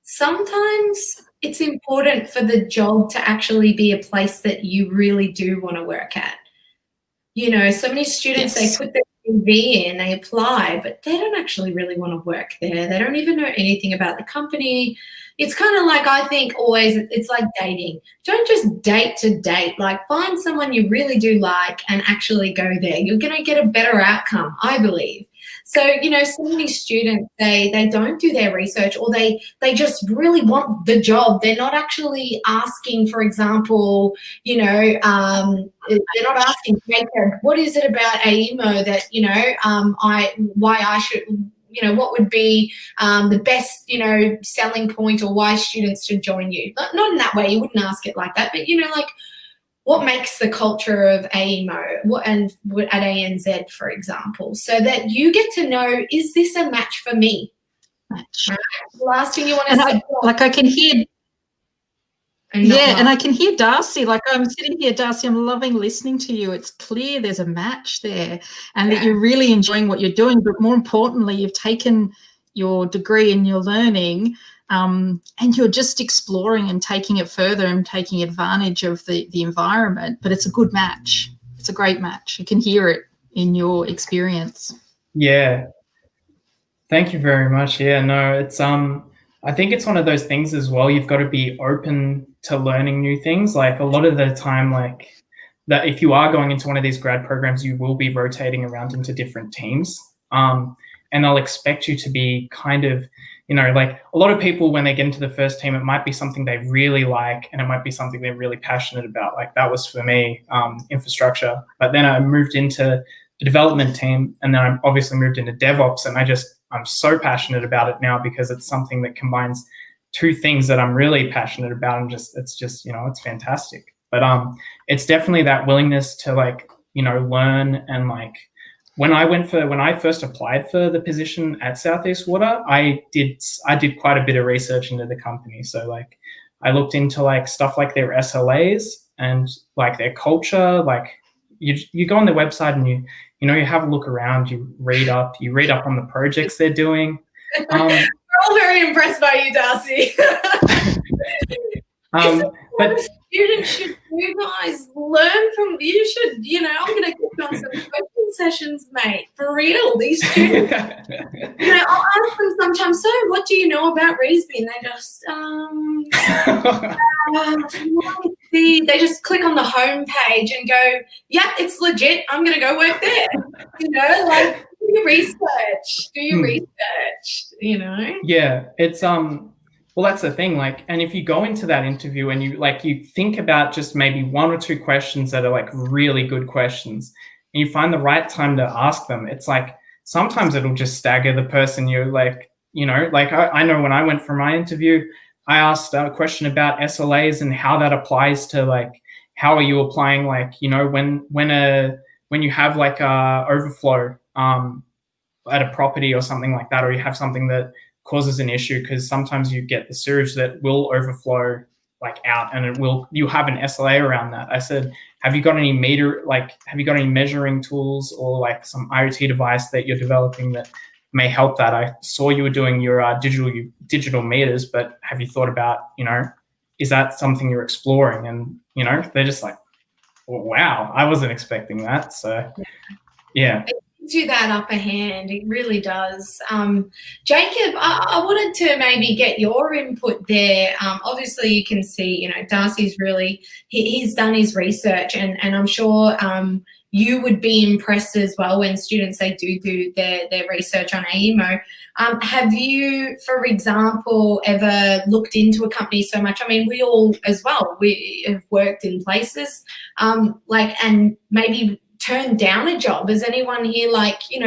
sometimes it's important for the job to actually be a place that you really do want to work at. So many students, Yes. they put their CV in, they apply, but they don't actually really want to work there. They don't even know anything about the company. It's kind of like, I think always, it's like dating. Don't just date to date. Like, find someone you really do like and actually go there. You're going to get a better outcome, I believe. So, so many students, they don't do their research, or they just really want the job. They're not actually asking, for example, they're not asking, Jacob, what is it about AEMO that, why I should, what would be the best, selling point, or why students should join you? Not in that way. You wouldn't ask it like that, but, what makes the culture of AEMO and at ANZ, for example, so that you get to know, is this a match for me? Match. Right? The last thing you want to say. I can hear. And I can hear Darcy. Like, I'm sitting here, Darcy, I'm loving listening to you. It's clear there's a match there, and that you're really enjoying what you're doing. But more importantly, you've taken your degree and your learning, and you're just exploring and taking it further and taking advantage of the environment. But it's a good match. It's a great match. You can hear it in your experience. Yeah. Thank you very much. Yeah, no, it's I think it's one of those things as well. You've got to be open to learning new things. Like, a lot of the time, like, that if you are going into one of these grad programs, you will be rotating around into different teams. And they'll expect you to be kind of, like, a lot of people, when they get into the first team, it might be something they really like, and it might be something they're really passionate about. Like, that was for me, infrastructure. But then I moved into the development team, and then I obviously moved into DevOps, and I'm so passionate about it now because it's something that combines two things that I'm really passionate about, and it's just it's fantastic. But it's definitely that willingness to, like, learn. And, like, when I first applied for the position at Southeast Water, I did quite a bit of research into the company. So, like, I looked into, like, stuff like their SLAs and, like, their culture. Like, you go on their website and you have a look around, you read up on the projects they're doing. We're all very impressed by you, Darcy. But students should, you guys learn from. You should, I'm going to get on some question sessions, mate. For real, these students. I'll ask them sometimes. So, what do you know about Reesby? And they just they just click on the home page and go, "Yeah, it's legit. I'm going to go work there." Like, do your research. Yeah, it's well, that's the thing. Like, and if you go into that interview and you think about just maybe one or two questions that are, like, really good questions, and you find the right time to ask them, it's like sometimes it'll just stagger the person. You're like, I know when I went for my interview, I asked a question about SLAs and how that applies to, like, how are you applying, like, when you have, like, a overflow at a property or something like that, or you have something that causes an issue, because sometimes you get the sewage that will overflow, like, out, and you have an SLA around that. I said, have you got any measuring tools, or, like, some IoT device that you're developing that may help that? I saw you were doing your digital meters, but have you thought about, is that something you're exploring? And, they're just like, well, wow, I wasn't expecting that. So, yeah. Gives you that upper hand. It really does. Jacob, I wanted to maybe get your input there. Obviously, you can see, Darcy's really, he's done his research, and I'm sure you would be impressed as well when students, they do their research on AEMO. Have you, for example, ever looked into a company so much? I mean, we all as well, we have worked in places, and maybe turned down a job. Has anyone here,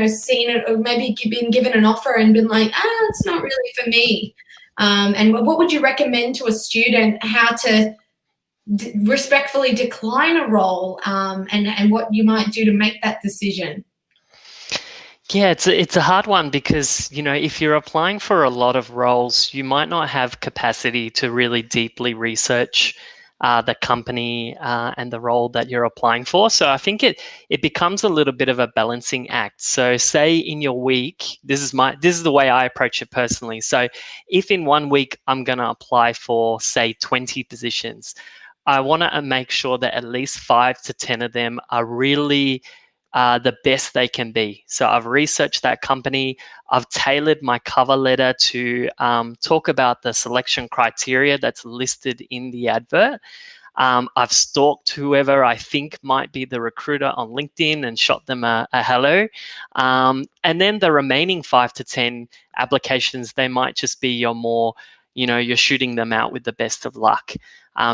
seen it, or maybe been given an offer and been like, it's not really for me? And what would you recommend to a student, how to respectfully decline a role, and what you might do to make that decision? Yeah, it's a hard one because, you know, if you're applying for a lot of roles, you might not have capacity to really deeply research the company and the role that you're applying for. So I think it becomes a little bit of a balancing act. So say in your week, this is the way I approach it personally. So if in 1 week I'm going to apply for, say, 20 positions, I want to make sure that at least 5 to 10 of them are really the best they can be. So I've researched that company. I've tailored my cover letter to talk about the selection criteria that's listed in the advert. I've stalked whoever I think might be the recruiter on LinkedIn and shot them a hello. And then the remaining 5 to 10 applications, they might just be your more, you know, you're shooting them out with the best of luck.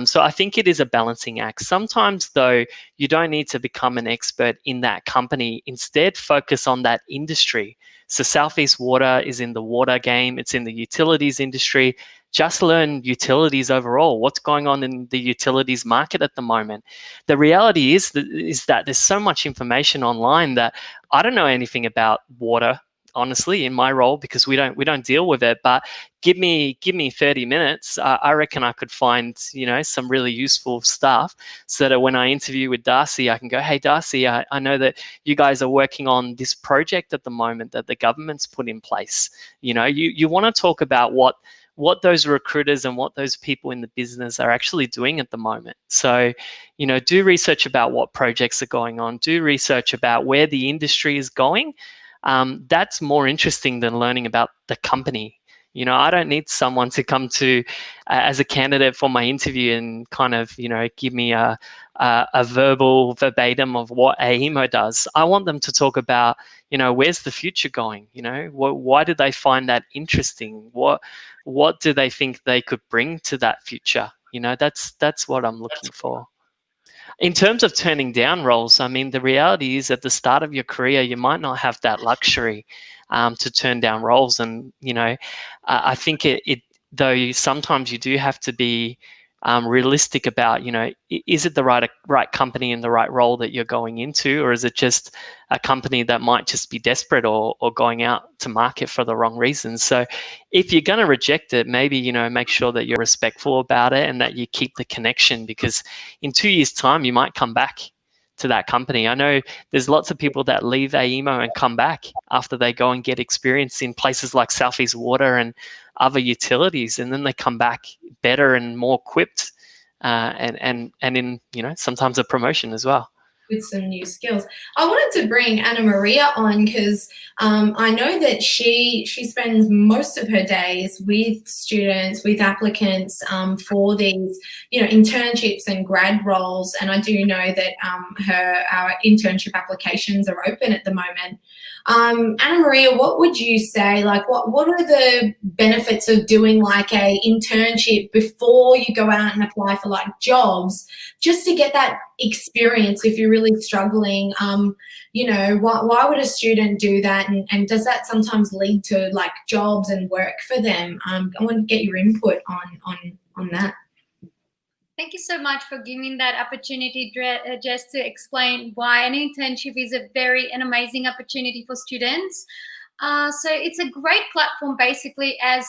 So I think it is a balancing act. Sometimes, though, you don't need to become an expert in that company. Instead, focus on that industry. So Southeast Water is in the water game. It's in the utilities industry. Just learn utilities overall. What's going on in the utilities market at the moment? The reality is that there's so much information online that I don't know anything about water, honestly, in my role, because we don't deal with it. But give me 30 minutes, I reckon I could find, you know, some really useful stuff, so that when I interview with Darcy, I can go, hey Darcy, I know that you guys are working on this project at the moment that the government's put in place. You know, you want to talk about what those recruiters and what those people in the business are actually doing at the moment. So, you know, do research about what projects are going on, do research about where the industry is going. That's more interesting than learning about the company. You know, I don't need someone to come to as a candidate for my interview and kind of, you know, give me a verbal verbatim of what AEMO does. I want them to talk about, you know, where's the future going? You know, why did they find that interesting? What do they think they could bring to that future? You know, that's what I'm looking for. In terms of turning down roles, I mean, the reality is at the start of your career, you might not have that luxury to turn down roles. And, you know, I think though sometimes you do have to be realistic about, you know, is it the right company and the right role that you're going into, or is it just a company that might just be desperate or going out to market for the wrong reasons? So if you're going to reject it, maybe, you know, make sure that you're respectful about it and that you keep the connection, because in 2 years' time, you might come back to that company. I know there's lots of people that leave AEMO and come back after they go and get experience in places like Southeast Water and other utilities, and then they come back better and more equipped, and in, you know, sometimes a promotion as well. With some new skills. I wanted to bring Anna Maria on because I know that she spends most of her days with students, with applicants for these, you know, internships and grad roles. And I do know that our internship applications are open at the moment. Anna Maria, what would you say? Like, what are the benefits of doing like a internship before you go out and apply for like jobs, just to get that experience if you're really struggling? You know, why would a student do that? And does that sometimes lead to like jobs and work for them? I want to get your input on that. Thank you so much for giving that opportunity, Jess, to explain why an internship is an amazing opportunity for students. So it's a great platform, basically, as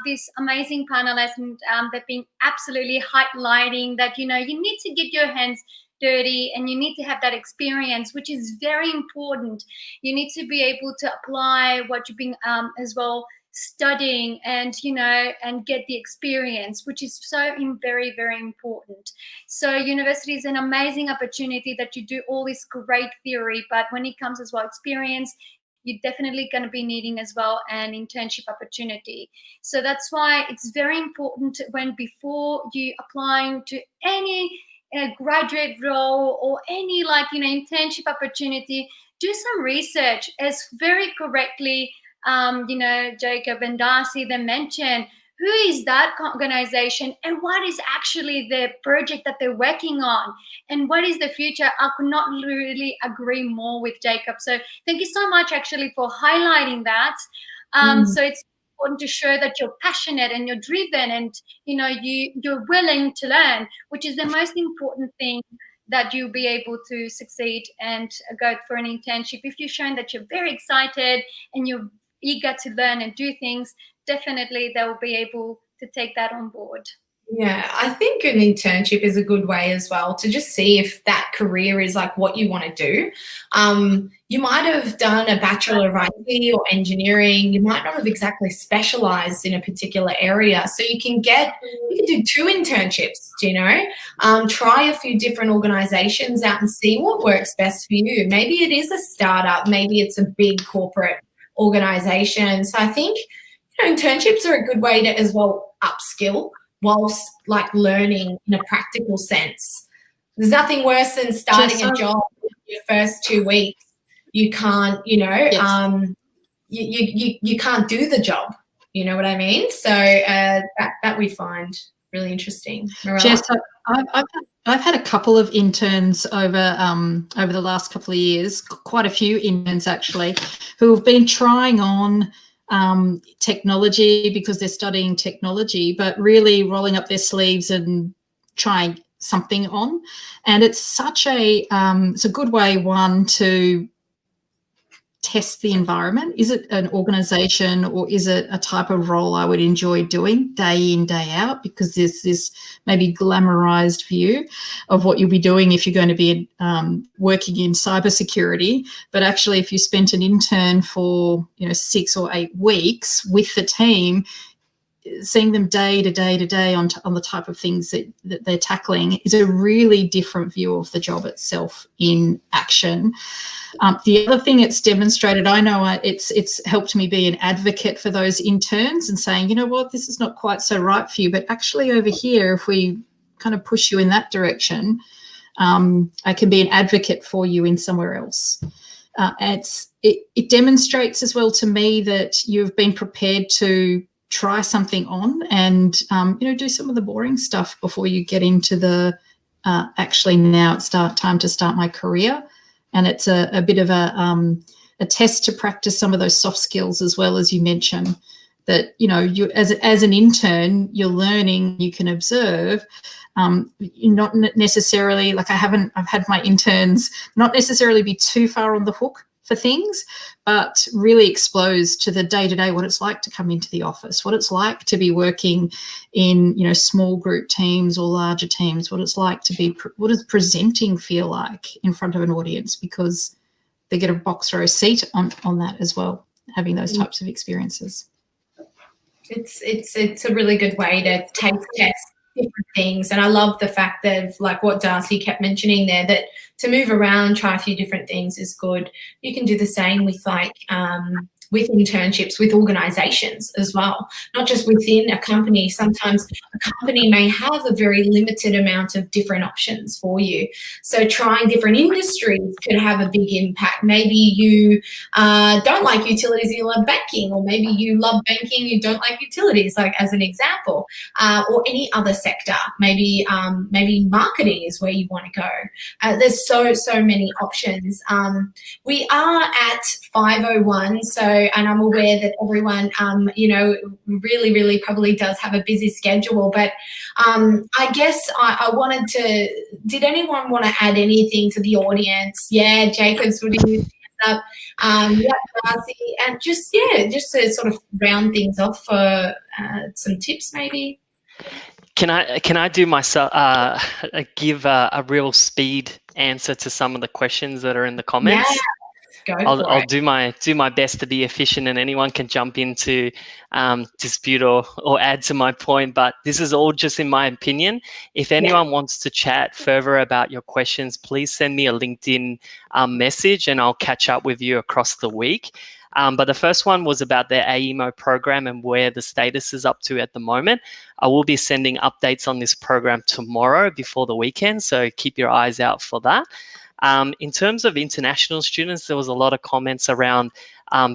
this amazing panelists and they've been absolutely highlighting that, you know, you need to get your hands dirty and you need to have that experience, which is very important. You need to be able to apply what you've been as well studying and, you know, and get the experience, which is so very, very important. So university is an amazing opportunity that you do all this great theory, but when it comes as well experience, you're definitely going to be needing as well an internship opportunity. So that's why it's very important before you applying to any graduate role or any, like, you know, internship opportunity, do some research. As very correctly you know, Jacob and Darcy, they mentioned, who is that organization and what is actually the project that they're working on and what is the future? I could not really agree more with Jacob. So thank you so much actually for highlighting that. So it's important to show that you're passionate and you're driven and, you know, you're willing to learn, which is the most important thing that you'll be able to succeed and go for an internship. If you're showing that you're very excited and you're eager to learn and do things, definitely they'll be able to take that on board. Yeah, I think an internship is a good way as well to just see if that career is like what you want to do. You might have done a Bachelor of IT or engineering. You might not have exactly specialized in a particular area. So you can do 2 internships, you know, try a few different organizations out and see what works best for you. Maybe it is a startup, maybe it's a big corporate organization. So I think, you know, internships are a good way to as well upskill whilst like learning in a practical sense. There's nothing worse than starting a job in your first 2 weeks. You can't, you know, you can't do the job. You know what I mean? So that we find really interesting. Mirella? Jess, I've had a couple of interns over the last couple of years, quite a few interns actually, who have been trying on technology because they're studying technology, but really rolling up their sleeves and trying something on. And it's such it's a good way, one, to test the environment. Is it an organization or is it a type of role I would enjoy doing day in, day out? Because there's this maybe glamorized view of what you'll be doing if you're going to be working in cybersecurity. But actually, if you spent an intern for 6 or 8 weeks with the team, seeing them day to day on the type of things that they're tackling is a really different view of the job itself in action. The other thing it's demonstrated, I know it's helped me be an advocate for those interns and saying, you know what, this is not quite so right for you, but actually over here, if we kind of push you in that direction, I can be an advocate for you in somewhere else. It demonstrates as well to me that you've been prepared to try something on and do some of the boring stuff before you get into the actually now it's time to start my career. And it's a bit of a test to practice some of those soft skills as well, as you mentioned, that you as an intern you're learning, you can observe. Not necessarily like I've had my interns not necessarily be too far on the hook for things, but really exposed to the day-to-day, what it's like to come into the office, what it's like to be working in, small group teams or larger teams, what it's like to be, what does presenting feel like in front of an audience, because they get a box row seat on that as well, having those types of experiences. It's a really good way to taste test different things. And I love the fact that, like what Darcy kept mentioning there, that to move around, try a few different things is good. You can do the same with with internships with organizations as well, not just within a company. Sometimes a company may have a very limited amount of different options for you. So trying different industries could have a big impact. Maybe you don't like utilities, you love banking, or maybe you love banking, you don't like utilities, like as an example, or any other sector. Maybe marketing is where you want to go. There's so many options. We are at 5:01, and I'm aware that everyone, really probably does have a busy schedule. But I guess I wanted to, did anyone want to add anything to the audience? Yeah, Jacob's putting his hands up. Darcy, and just to sort of round things off for some tips maybe. Can I do myself give a real speed answer to some of the questions that are in the comments? Yeah. I'll do my best to be efficient, and anyone can jump in to dispute or add to my point, but this is all just in my opinion. If anyone wants to chat further about your questions, please send me a LinkedIn message and I'll catch up with you across the week. But the first one was about the AEMO program and where the status is up to at the moment. I will be sending updates on this program tomorrow before the weekend, so keep your eyes out for that. In terms of international students, there was a lot of comments around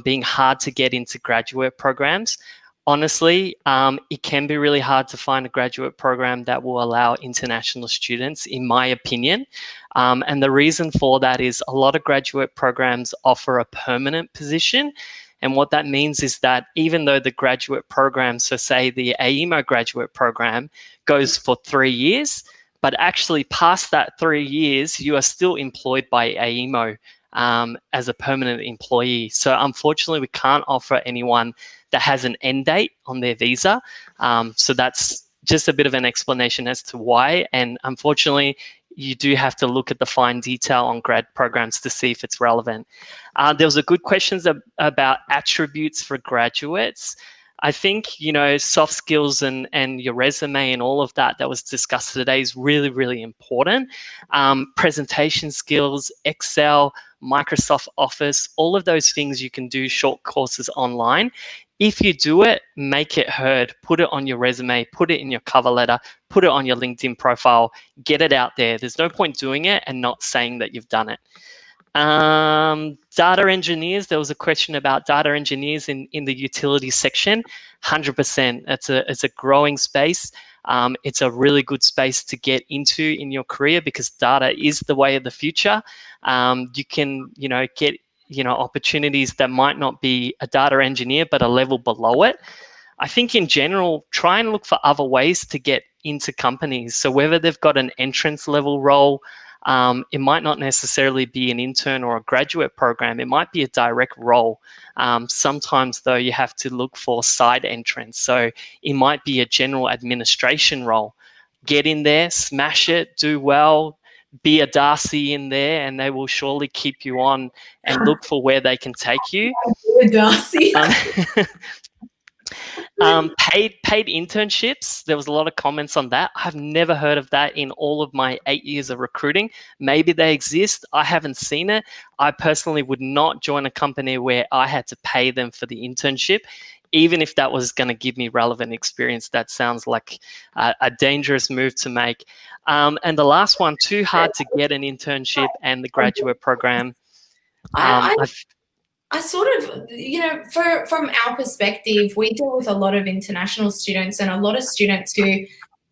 being hard to get into graduate programs. Honestly, it can be really hard to find a graduate program that will allow international students, in my opinion. And the reason for that is a lot of graduate programs offer a permanent position. And what that means is that even though the graduate program, so say the AEMO graduate program, goes for 3 years, but actually past that 3 years, you are still employed by AEMO as a permanent employee. So unfortunately, we can't offer anyone that has an end date on their visa. So that's just a bit of an explanation as to why. And unfortunately, you do have to look at the fine detail on grad programs to see if it's relevant. There was a good question about attributes for graduates. I think, you know, soft skills and your resume and all of that was discussed today is really, really important. Presentation skills, Excel, Microsoft Office, all of those things you can do short courses online. If you do it, make it heard, put it on your resume, put it in your cover letter, put it on your LinkedIn profile, get it out there. There's no point doing it and not saying that you've done it. Data engineers, there was a question about data engineers in the utilities section. 100%, it's a growing space. It's a really good space to get into in your career because data is the way of the future. You can, you know, get, you know, opportunities that might not be a data engineer, but a level below it. I think in general, try and look for other ways to get into companies. So whether they've got an entrance level role, it might not necessarily be an intern or a graduate program. It might be a direct role. Sometimes, though, you have to look for side entrance. So it might be a general administration role. Get in there, smash it, do well, be a Darcy in there, and they will surely keep you on and look for where they can take you. Darcy. Paid internships. There was a lot of comments on that. I've never heard of that in all of my 8 years of recruiting. Maybe they exist. I haven't seen it. I personally would not join a company where I had to pay them for the internship, even if that was going to give me relevant experience. That sounds like a dangerous move to make. And the last one, too hard to get an internship and the graduate program. I sort of, you know, from our perspective, we deal with a lot of international students and a lot of students who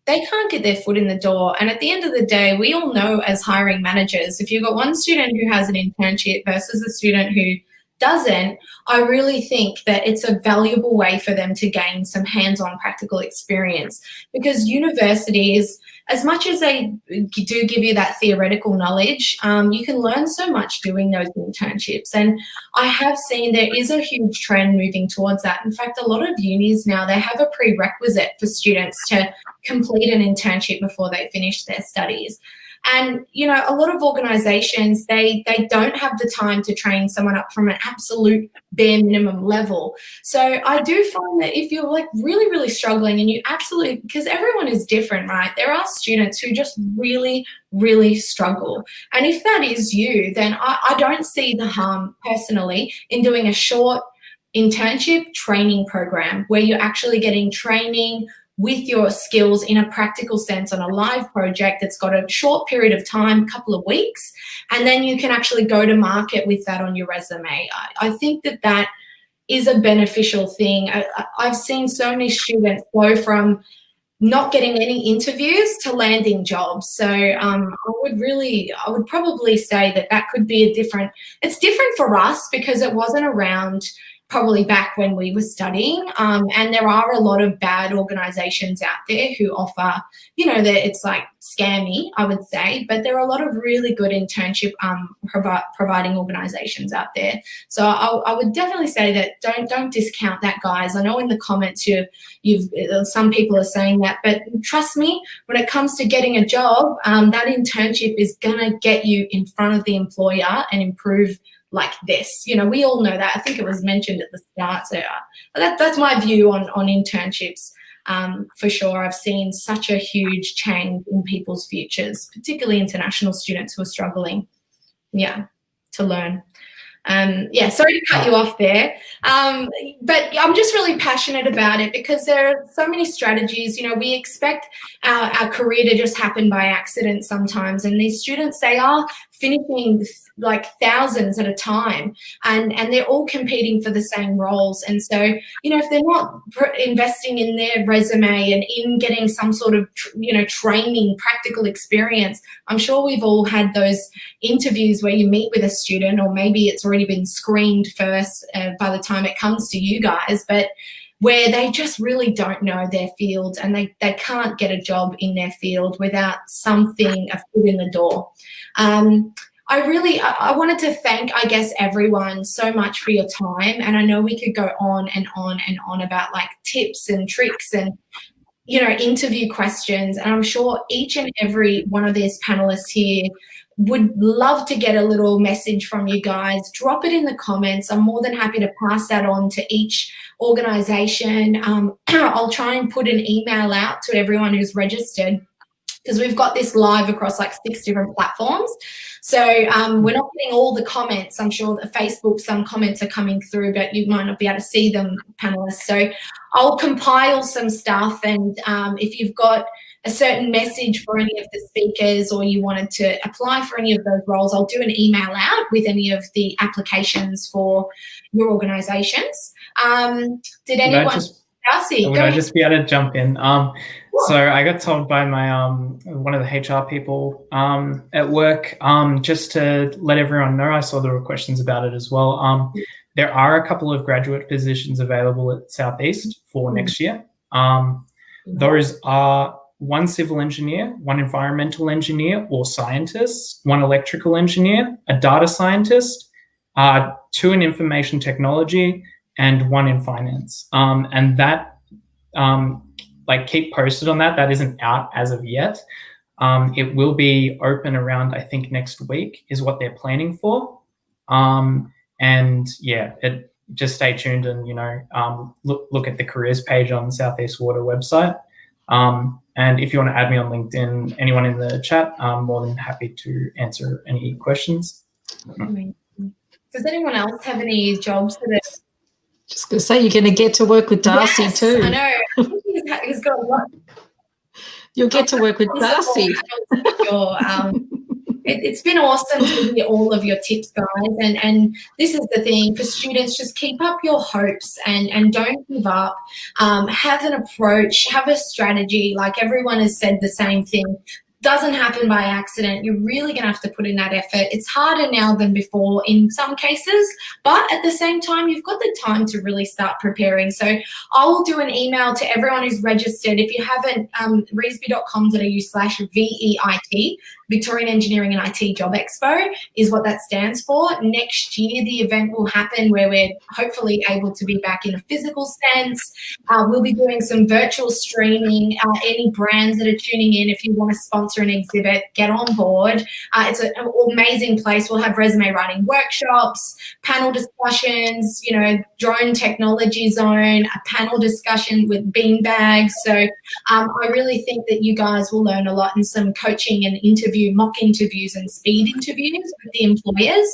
they can't get their foot in the door. And at the end of the day, we all know as hiring managers, if you've got one student who has an internship versus a student who doesn't, I really think that it's a valuable way for them to gain some hands-on practical experience, because universities, as much as they do give you that theoretical knowledge, you can learn so much doing those internships. And I have seen there is a huge trend moving towards that. In fact, a lot of unis now, they have a prerequisite for students to complete an internship before they finish their studies. And, you know, a lot of organizations, they don't have the time to train someone up from an absolute bare minimum level. So I do find that if you're like really, really struggling and you absolutely, because everyone is different, right? There are students who just really, really struggle. And if that is you, then I don't see the harm personally in doing a short internship training program where you're actually getting training with your skills in a practical sense on a live project that's got a short period of time, couple of weeks, and then you can actually go to market with that on your resume. I think that is a beneficial thing. I've seen so many students go from not getting any interviews to landing jobs. So I would probably say that could be it's different for us because it wasn't around probably back when we were studying. And there are a lot of bad organizations out there who offer, you know, that it's like scammy, I would say, but there are a lot of really good internship providing organizations out there. So I would definitely say that don't discount that, guys. I know in the comments some people are saying that, but trust me, when it comes to getting a job, that internship is gonna get you in front of the employer and improve like this. You know, we all know that. I think it was mentioned at the start. So that's my view on internships. For sure, I've seen such a huge change in people's futures, particularly international students who are struggling, to learn. Sorry to cut you off there, but I'm just really passionate about it because there are so many strategies. You know, we expect our career to just happen by accident sometimes, and these students, they are finishing like thousands at a time, and they're all competing for the same roles. And so, you know, if they're not investing in their resume and in getting some sort of, you know, training, practical experience, I'm sure we've all had those interviews where you meet with a student, or maybe it's already been screened first by the time it comes to you guys, but where they just really don't know their field, and they can't get a job in their field without something, a foot in the door. I wanted to thank, I guess, everyone so much for your time. And I know we could go on and on and on about like tips and tricks and, you know, interview questions. And I'm sure each and every one of these panelists here would love to get a little message from you guys. Drop it in the comments. I'm more than happy to pass that on to each organisation. I'll try and put an email out to everyone who's registered, because we've got this live across like 6 different platforms. So we're not getting all the comments. I'm sure that Facebook, some comments are coming through, but you might not be able to see them, panelists. So I'll compile some stuff, and if you've got a certain message for any of the speakers, or you wanted to apply for any of those roles, I'll do an email out with any of the applications for your organisations. Did anyone... Darcy, would I just be able to jump in? So I got told by my one of the HR people at work, just to let everyone know, I saw there were questions about it as well. There are a couple of graduate positions available at Southeast for next year. Those are 1 civil engineer, 1 environmental engineer or scientist, 1 electrical engineer, a data scientist, 2 in information technology, and 1 in finance. And that, like, keep posted on that. That isn't out as of yet. It will be open around, I think, next week is what they're planning for. And yeah, just stay tuned and, you know, look at the careers page on Southeast Water website. And if you want to add me on LinkedIn, anyone in the chat, I'm more than happy to answer any questions. Does anyone else have any jobs that are... Just going to say, you're going to get to work with Darcy too. I know. I think he's got a lot. You'll get to work with Darcy. Sure. It's been awesome to hear all of your tips, guys. And this is the thing for students: just keep up your hopes and don't give up. Have an approach, have a strategy. Like everyone has said the same thing. Doesn't happen by accident. You're really going to have to put in that effort. It's harder now than before in some cases, but at the same time, you've got the time to really start preparing. So I will do an email to everyone who's registered. If you haven't, reesby.com.au/VEIT, Victorian Engineering and IT Job Expo is what that stands for. Next year, the event will happen where we're hopefully able to be back in a physical sense. We'll be doing some virtual streaming. Any brands that are tuning in, if you want to sponsor an exhibit, get on board. It's an amazing place. We'll have resume writing workshops, panel discussions, you know, drone technology zone, a panel discussion with beanbags. So I really think that you guys will learn a lot, in some coaching and mock interviews and speed interviews with the employers.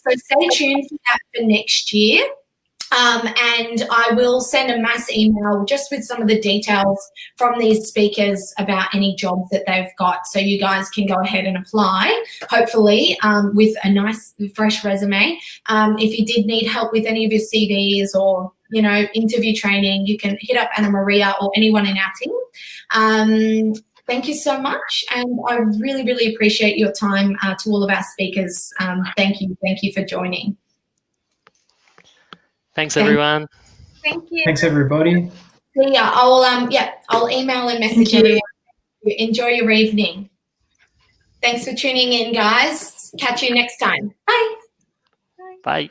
So stay tuned for that for next year. And I will send a mass email just with some of the details from these speakers about any jobs that they've got, so you guys can go ahead and apply, hopefully with a nice fresh resume. If you did need help with any of your CVs or, you know, interview training, you can hit up Anna Maria or anyone in our team. Thank you so much, and I really, really appreciate your time. To all of our speakers, thank you for joining. Thanks, everyone. Thank you. Thanks, everybody. See ya. I'll email and message you. Enjoy your evening. Thanks for tuning in, guys. Catch you next time. Bye. Bye.